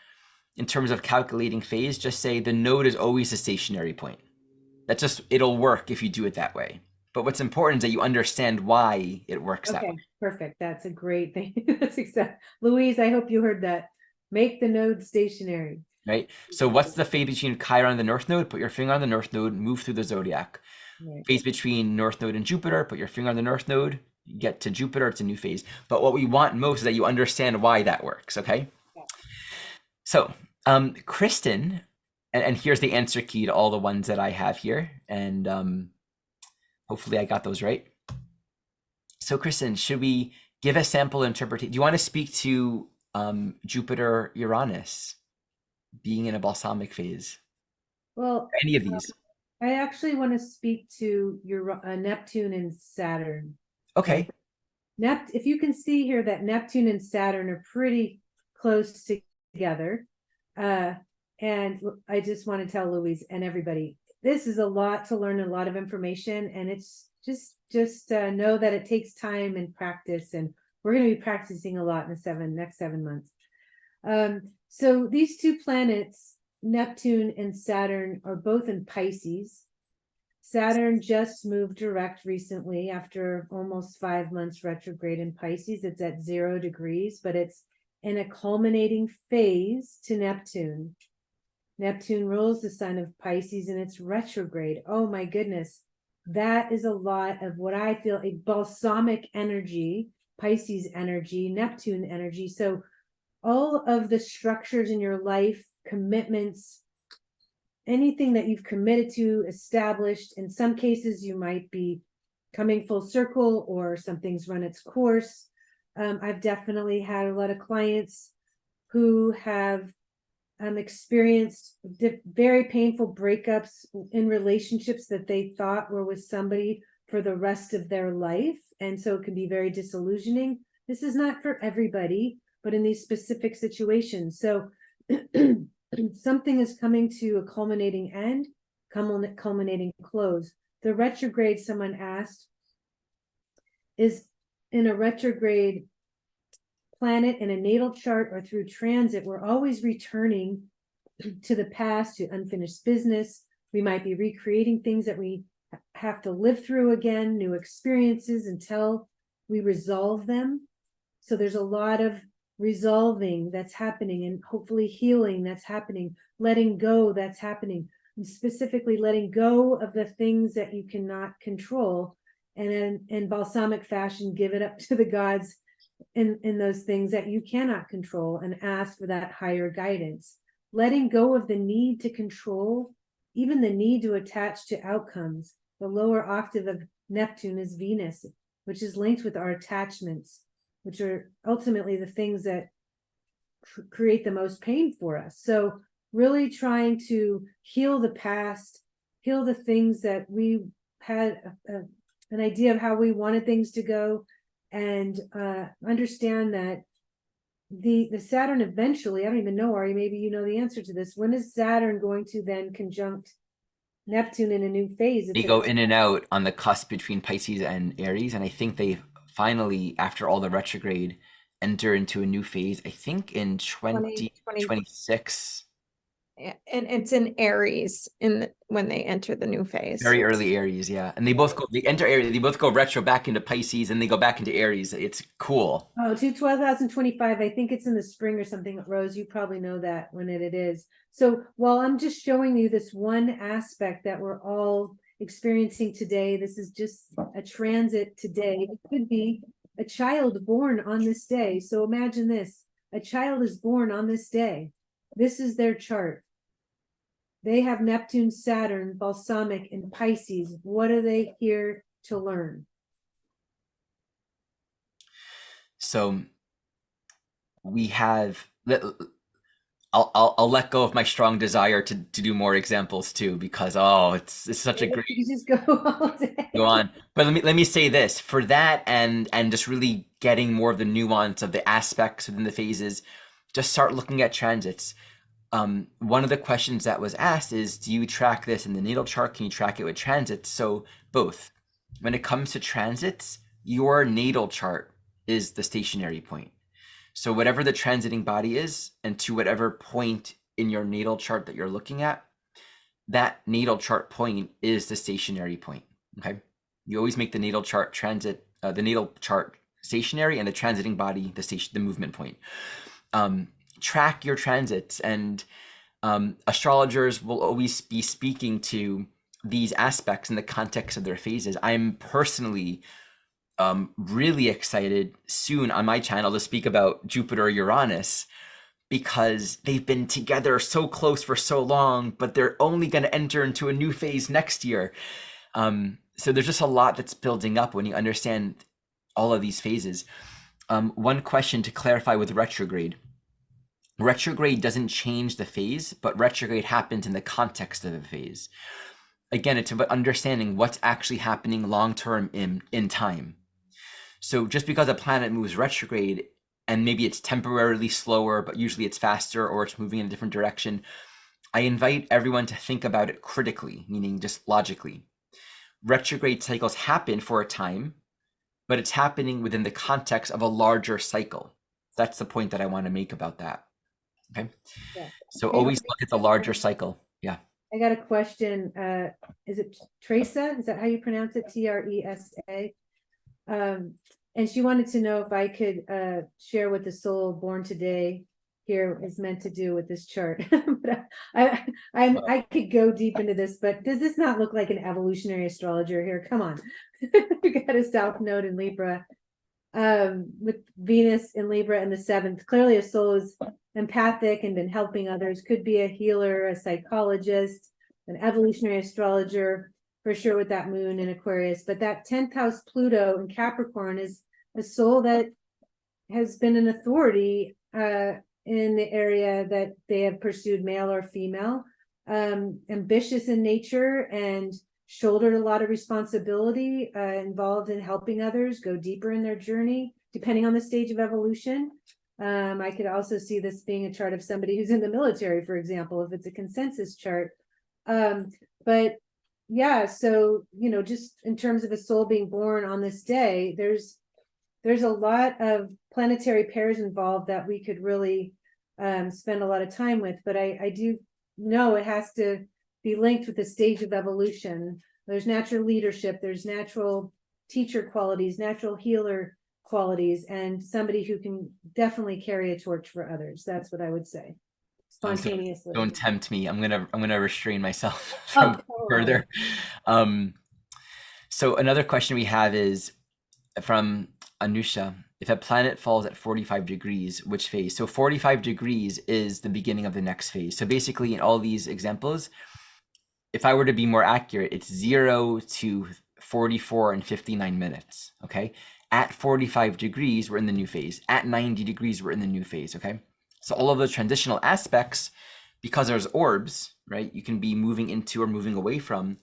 in terms of calculating phase, just say the node is always a stationary point. It'll work if you do it that way. But what's important is that you understand why it works that way. Okay, perfect. That's a great thing. That's exact. Louise, I hope you heard that. Make the node stationary. Right? So what's the phase between Chiron and the North Node? Put your finger on the North Node, move through the zodiac. Right. Phase between North Node and Jupiter, put your finger on the North Node, you get to Jupiter, it's a new phase. But what we want most is that you understand why that works, okay? Yeah. So, Kristin, and here's the answer key to all the ones that I have here, and hopefully I got those right. So Kristin, should we give a sample interpretation? Do you want to speak to Jupiter, Uranus being in a balsamic phase? Well, Any of these? I actually want to speak to your Neptune and Saturn. Okay. If you can see here that Neptune and Saturn are pretty close together. And I just want to tell Louise and everybody, this is a lot to learn, a lot of information, and it's just know that it takes time and practice, and we're going to be practicing a lot in the next 7 months. So these two planets, Neptune and Saturn, are both in Pisces. Saturn just moved direct recently after almost 5 months retrograde in Pisces. It's at 0 degrees, but it's in a culminating phase to Neptune. Neptune rules the sign of Pisces and it's retrograde. Oh my goodness. That is a lot of what I feel a balsamic energy, Pisces energy, Neptune energy. So all of the structures in your life, commitments, anything that you've committed to, established, in some cases you might be coming full circle or something's run its course. I've definitely had a lot of clients who have experienced very painful breakups in relationships that they thought were with somebody for the rest of their life. And so it can be very disillusioning. This is not for everybody, but in these specific situations. So something is coming to a culminating end, culminating close. The retrograde, someone asked, is in a retrograde planet in a natal chart or through transit. We're always returning to the past, to unfinished business. We might be recreating things that we have to live through again, new experiences until we resolve them. So there's a lot of resolving that's happening, and hopefully healing that's happening, letting go that's happening, and specifically letting go of the things that you cannot control, and in balsamic fashion, give it up to the gods in those things that you cannot control and ask for that higher guidance. Letting go of the need to control, even the need to attach to outcomes. The lower octave of Neptune is Venus, which is linked with our attachments, which are ultimately the things that create the most pain for us. So really trying to heal the past, heal the things that we had an idea of how we wanted things to go, and understand that the Saturn eventually, I don't even know, Ari, maybe you know the answer to this. When is Saturn going to then conjunct Neptune in a new phase? They go in and out on the cusp between Pisces and Aries, and I think they finally, after all the retrograde, enter into a new phase, I think in 2026. Yeah, and it's in Aries when they enter the new phase. Very early Aries, yeah. And they enter Aries, they both go retro back into Pisces, and they go back into Aries. It's cool. Oh, to 2025. I think it's in the spring or something. Rose, you probably know that when it is. So while I'm just showing you this one aspect that we're all experiencing today, this is just a transit today. It could be a child born on this day. So imagine this, a child is born on this day. This is their chart. They have Neptune, Saturn, Balsamic, and Pisces. What are they here to learn? So we have, I'll let go of my strong desire to do more examples too, because it's such a great, you just go all day. Go on. But let me say this, for that and just really getting more of the nuance of the aspects within the phases, just start looking at transits. One of the questions that was asked is, do you track this in the natal chart? Can you track it with transits? So both. When it comes to transits, your natal chart is the stationary point. So whatever the transiting body is, and to whatever point in your natal chart that you're looking at, that natal chart point is the stationary point. Okay. You always make the natal chart stationary, and the transiting body the movement point. Track your transits, and astrologers will always be speaking to these aspects in the context of their phases. I'm personally really excited soon on my channel to speak about Jupiter Uranus, because they've been together so close for so long, but they're only going to enter into a new phase next year. So there's just a lot that's building up when you understand all of these phases. One question to clarify with retrograde. Retrograde doesn't change the phase, but retrograde happens in the context of the phase. Again, it's about understanding what's actually happening long-term in time. So just because a planet moves retrograde, and maybe it's temporarily slower, but usually it's faster, or it's moving in a different direction, I invite everyone to think about it critically, meaning just logically. Retrograde cycles happen for a time, but it's happening within the context of a larger cycle. That's the point that I want to make about that. Okay. Yeah. So always look at the larger cycle. Yeah. I got a question. Is it Teresa? Is that how you pronounce it? Tresa. And she wanted to know if I could share what the soul born today here is meant to do with this chart. But I could go deep into this, but does this not look like an evolutionary astrologer here? Come on. We got a South Node in Libra, with Venus in Libra in the 7th. Clearly a soul is empathic and been helping others, could be a healer, a psychologist, an evolutionary astrologer, for sure, with that moon in Aquarius. But that 10th house Pluto in Capricorn is a soul that has been an authority in the area that they have pursued, male or female, ambitious in nature and shouldered a lot of responsibility, involved in helping others go deeper in their journey, depending on the stage of evolution. I could also see this being a chart of somebody who's in the military, for example, if it's a consensus chart. But yeah, so, just in terms of a soul being born on this day, there's a lot of planetary pairs involved that we could really spend a lot of time with. But I do know it has to be linked with the stage of evolution. There's natural leadership, there's natural teacher qualities, natural healer qualities, and somebody who can definitely carry a torch for others. That's what I would say. Spontaneously. Don't tempt me. I'm gonna restrain myself from further. So another question we have is from Anusha. If a planet falls at 45 degrees, which phase? So 45 degrees is the beginning of the next phase. So basically in all these examples, if I were to be more accurate, it's 0 to 44 and 59 minutes, okay? At 45 degrees, we're in the new phase. At 90 degrees, we're in the new phase, okay? So all of those transitional aspects, because there's orbs, right? You can be moving into or moving away from.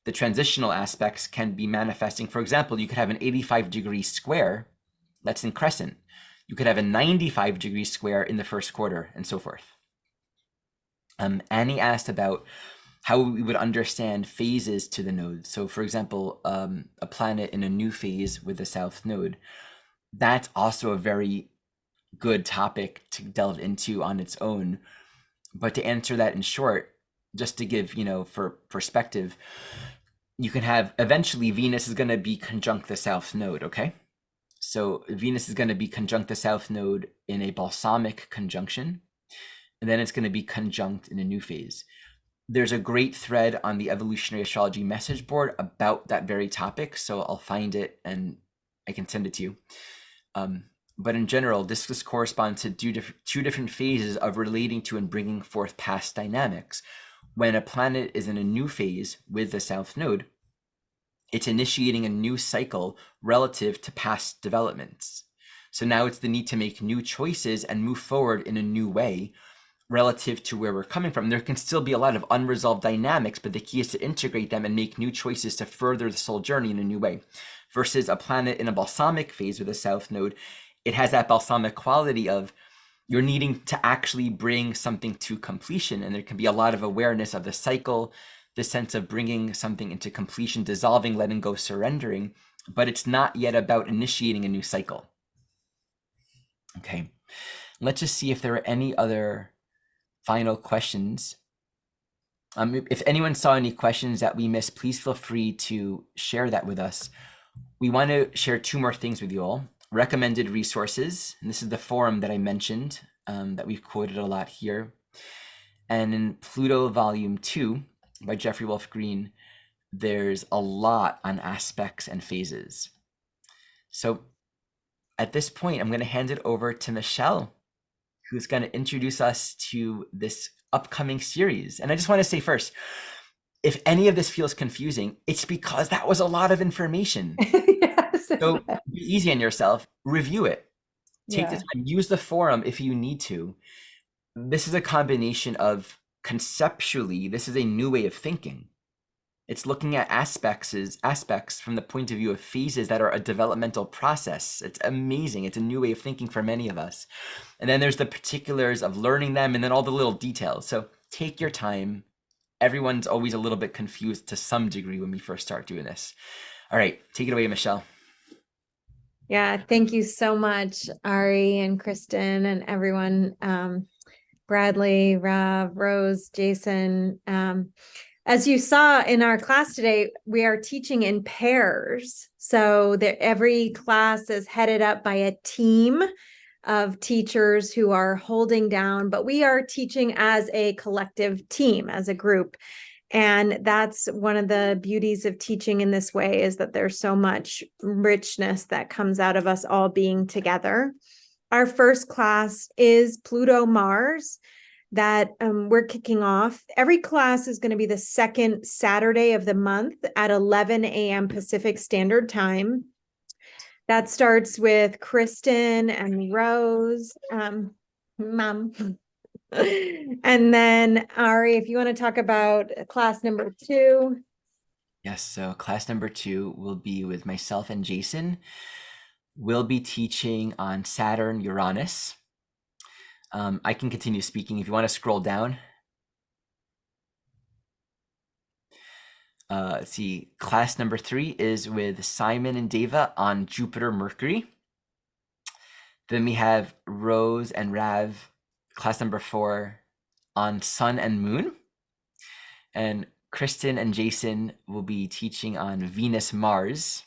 The transitional aspects can be manifesting. For example, you could have an 85-degree square that's in crescent. You could have a 95-degree square in the first quarter, and so forth. Annie asked about how we would understand phases to the nodes. So for example, a planet in a new phase with the south node, that's also a very good topic to delve into on its own. But to answer that in short, just to give, for perspective, you can have, eventually Venus is going to be conjunct the south node, okay? So Venus is going to be conjunct the south node in a balsamic conjunction, and then it's going to be conjunct in a new phase. There's a great thread on the Evolutionary Astrology message board about that very topic, so I'll find it and I can send it to you. But in general, this corresponds to two different phases of relating to and bringing forth past dynamics. When a planet is in a new phase with the south node, it's initiating a new cycle relative to past developments. So now it's the need to make new choices and move forward in a new way relative to where we're coming from. There can still be a lot of unresolved dynamics, but the key is to integrate them and make new choices to further the soul journey in a new way. Versus a planet in a balsamic phase with a south node, it has that balsamic quality of you're needing to actually bring something to completion. And there can be a lot of awareness of the cycle, the sense of bringing something into completion, dissolving, letting go, surrendering, but it's not yet about initiating a new cycle. Okay, let's just see if there are any other final questions. If anyone saw any questions that we missed, please feel free to share that with us. We want to share two more things with you all. Recommended resources, and this is the forum that I mentioned, that we've quoted a lot here. And in Pluto Volume 2 by Jeffrey Wolf Green, there's a lot on aspects and phases. So at this point, I'm going to hand it over to Michelle, who's going to introduce us to this upcoming series. And I just want to say first, if any of this feels confusing, it's because that was a lot of information. Yes. So be easy on yourself, review it, take the Yeah. time, use the forum if you need to. This is a combination of conceptually, this is a new way of thinking. It's looking at aspects from the point of view of phases that are a developmental process. It's amazing. It's a new way of thinking for many of us. And then there's the particulars of learning them and then all the little details. So take your time. Everyone's always a little bit confused to some degree when we first start doing this. All right, take it away, Michelle. Yeah, thank you so much, Ari and Kristin and everyone, Bradley, Rav, Rose, Jason. As you saw in our class today, we are teaching in pairs. So that every class is headed up by a team of teachers who are holding down, but we are teaching as a collective team, as a group. And that's one of the beauties of teaching in this way, is that there's so much richness that comes out of us all being together. Our first class is Pluto Mars that we're kicking off. Every class is going to be the second Saturday of the month at 11 a.m. Pacific Standard Time. That starts with Kristin and Rose. Mom. And then Ari, if you want to talk about class number 2. Yes, so class number 2 will be with myself and Jason. We'll be teaching on Saturn, Uranus. I can continue speaking if you want to scroll down. Let's see, class number 3 is with Simon and Deva on Jupiter, Mercury. Then we have Rose and Rav, class number 4 on Sun and Moon. And Kristin and Jason will be teaching on Venus, Mars.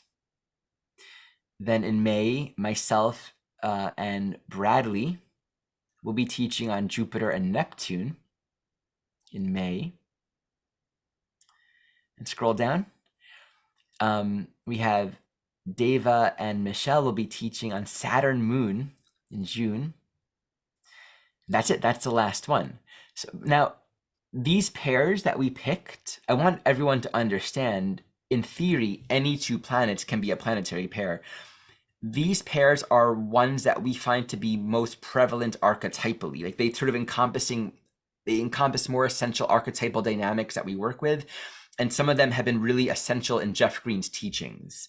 Then in May, myself and Bradley will be teaching on Jupiter and Neptune in May. And scroll down. We have Deva and Michelle will be teaching on Saturn, Moon in June. That's it. That's the last one. So now, these pairs that we picked, I want everyone to understand, in theory, any two planets can be a planetary pair. These pairs are ones that we find to be most prevalent archetypally. Like they sort of encompass more essential archetypal dynamics that we work with. And some of them have been really essential in Jeff Green's teachings,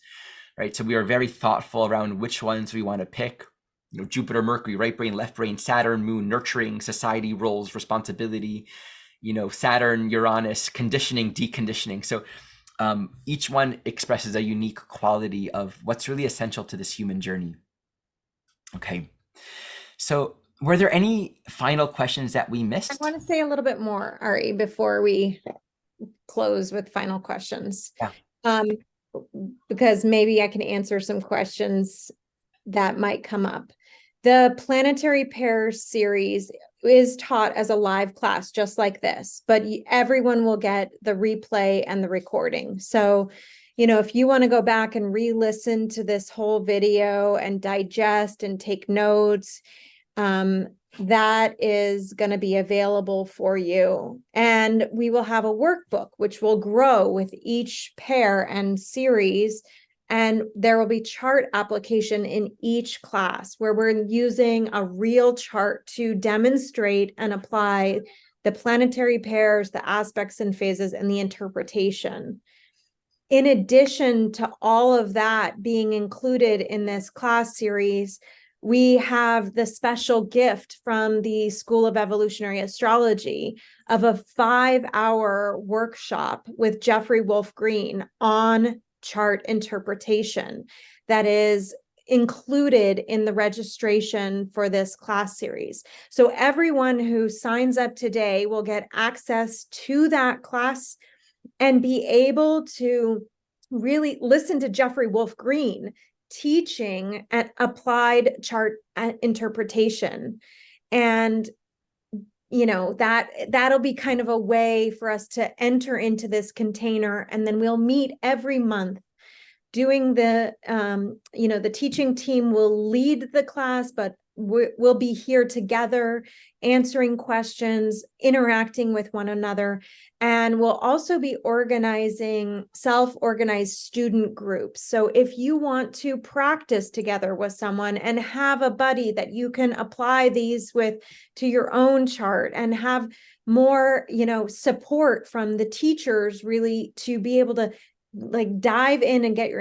right? So we are very thoughtful around which ones we want to pick. Jupiter, Mercury, right brain, left brain, Saturn, Moon, nurturing, society, roles, responsibility, Saturn, Uranus, conditioning, deconditioning. So each one expresses a unique quality of what's really essential to this human journey. Okay. So were there any final questions that we missed? I want to say a little bit more, Ari, before we close with final questions. Yeah. Because maybe I can answer some questions that might come up. The Planetary Pairs series is taught as a live class, just like this, but everyone will get the replay and the recording. So, if you want to go back and re-listen to this whole video and digest and take notes, that is going to be available for you. And we will have a workbook, which will grow with each pair and series. And there will be chart application in each class where we're using a real chart to demonstrate and apply the planetary pairs, the aspects and phases, and the interpretation. In addition to all of that being included in this class series, we have the special gift from the School of Evolutionary Astrology of a 5-hour workshop with Jeffrey Wolfe Green on chart interpretation that is included in the registration for this class series. So everyone who signs up today will get access to that class and be able to really listen to Jeffrey Wolfe Green teaching an applied chart interpretation. And that'll be kind of a way for us to enter into this container, and then we'll meet every month doing the teaching team will lead the class, but we'll be here together answering questions, interacting with one another, and we'll also be organizing self-organized student groups. So if you want to practice together with someone and have a buddy that you can apply these with to your own chart and have more, support from the teachers really to be able to dive in and get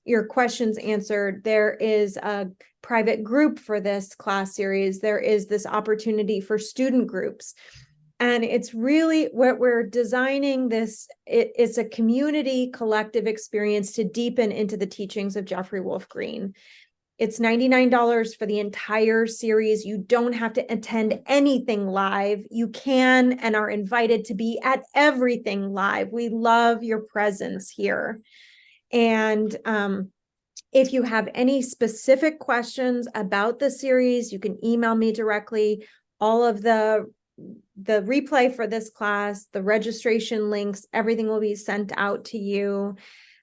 your questions answered, there is a private group for this class series. There is this opportunity for student groups. And it's really what we're designing this. It's a community collective experience to deepen into the teachings of Jeffrey Wolfe Green. It's $99 for the entire series. You don't have to attend anything live. You can and are invited to be at everything live. We love your presence here. And if you have any specific questions about the series, you can email me directly. All of the replay for this class, the registration links, everything will be sent out to you.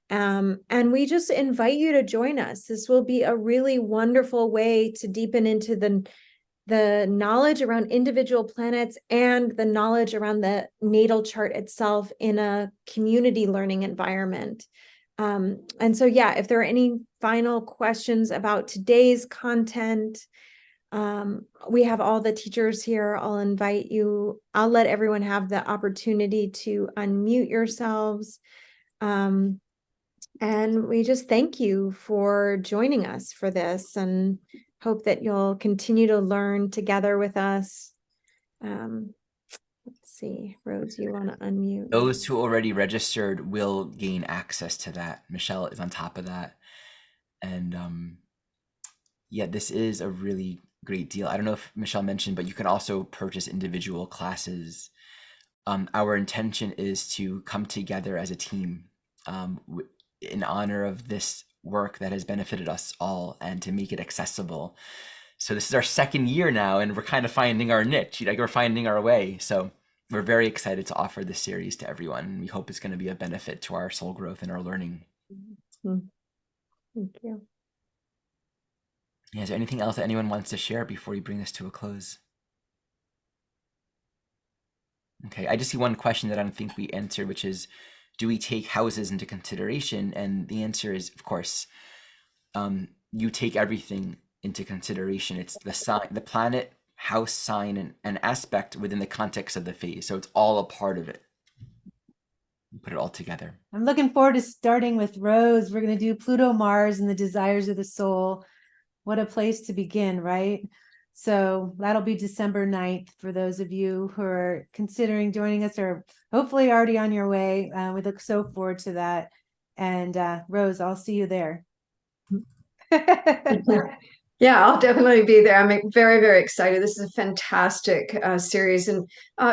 And we just invite you to join us. This will be a really wonderful way to deepen into the knowledge around individual planets and the knowledge around the natal chart itself in a community learning environment. And so, if there are any final questions about today's content, we have all the teachers here. I'll invite you. I'll let everyone have the opportunity to unmute yourselves. And we just thank you for joining us for this and hope that you'll continue to learn together with us. Let's see, Rose, you want to unmute? Those who already registered will gain access to that. Michelle is on top of that. And this is a really great deal. I don't know if Michelle mentioned, but you can also purchase individual classes. Our intention is to come together as a team in honor of this work that has benefited us all and to make it accessible. So this is our second year now, and we're kind of finding our niche, we're finding our way. So we're very excited to offer this series to everyone. We hope it's going to be a benefit to our soul growth and our learning. Thank you. Is there anything else that anyone wants to share before we bring this to a close? Okay, I just see one question that I don't think we answered, which is, do we take houses into consideration? And the answer is, of course, you take everything into consideration. It's the sign, the planet, house, sign, and aspect within the context of the phase. So it's all a part of it. You put it all together. I'm looking forward to starting with Rose. We're going to do Pluto Mars and the desires of the soul. what a place to begin, right? So that'll be December 9th for those of you who are considering joining us or hopefully already on your way. We look so forward to that. And Rose, I'll see you there. Yeah, I'll definitely be there. I'm very, very excited. This is a fantastic series. And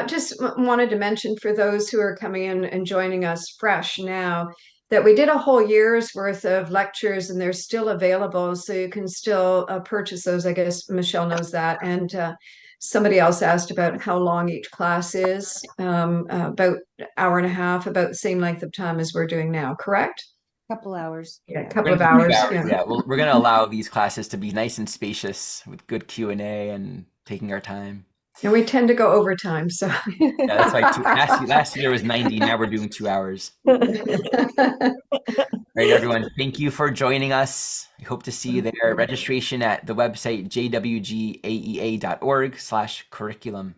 just wanted to mention for those who are coming in and joining us fresh now, that we did a whole year's worth of lectures and they're still available. So you can still purchase those. I guess Michelle knows that. And somebody else asked about how long each class is, about an hour and a half, about the same length of time as we're doing now, correct? Couple hours. Yeah, a We're couple gonna of do 2 hours. hours. Yeah. Yeah, we're gonna allow these classes to be nice and spacious with good Q&A and taking our time. And we tend to go overtime, so. Yeah, that's why last year was 90. Now we're doing 2 hours. All right, everyone. Thank you for joining us. I hope to see you there. Registration at the website jwgaea.org/curriculum.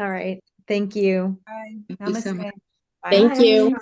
All right. Thank you. Bye. Thank you so Namaste. much. Bye. Thank you.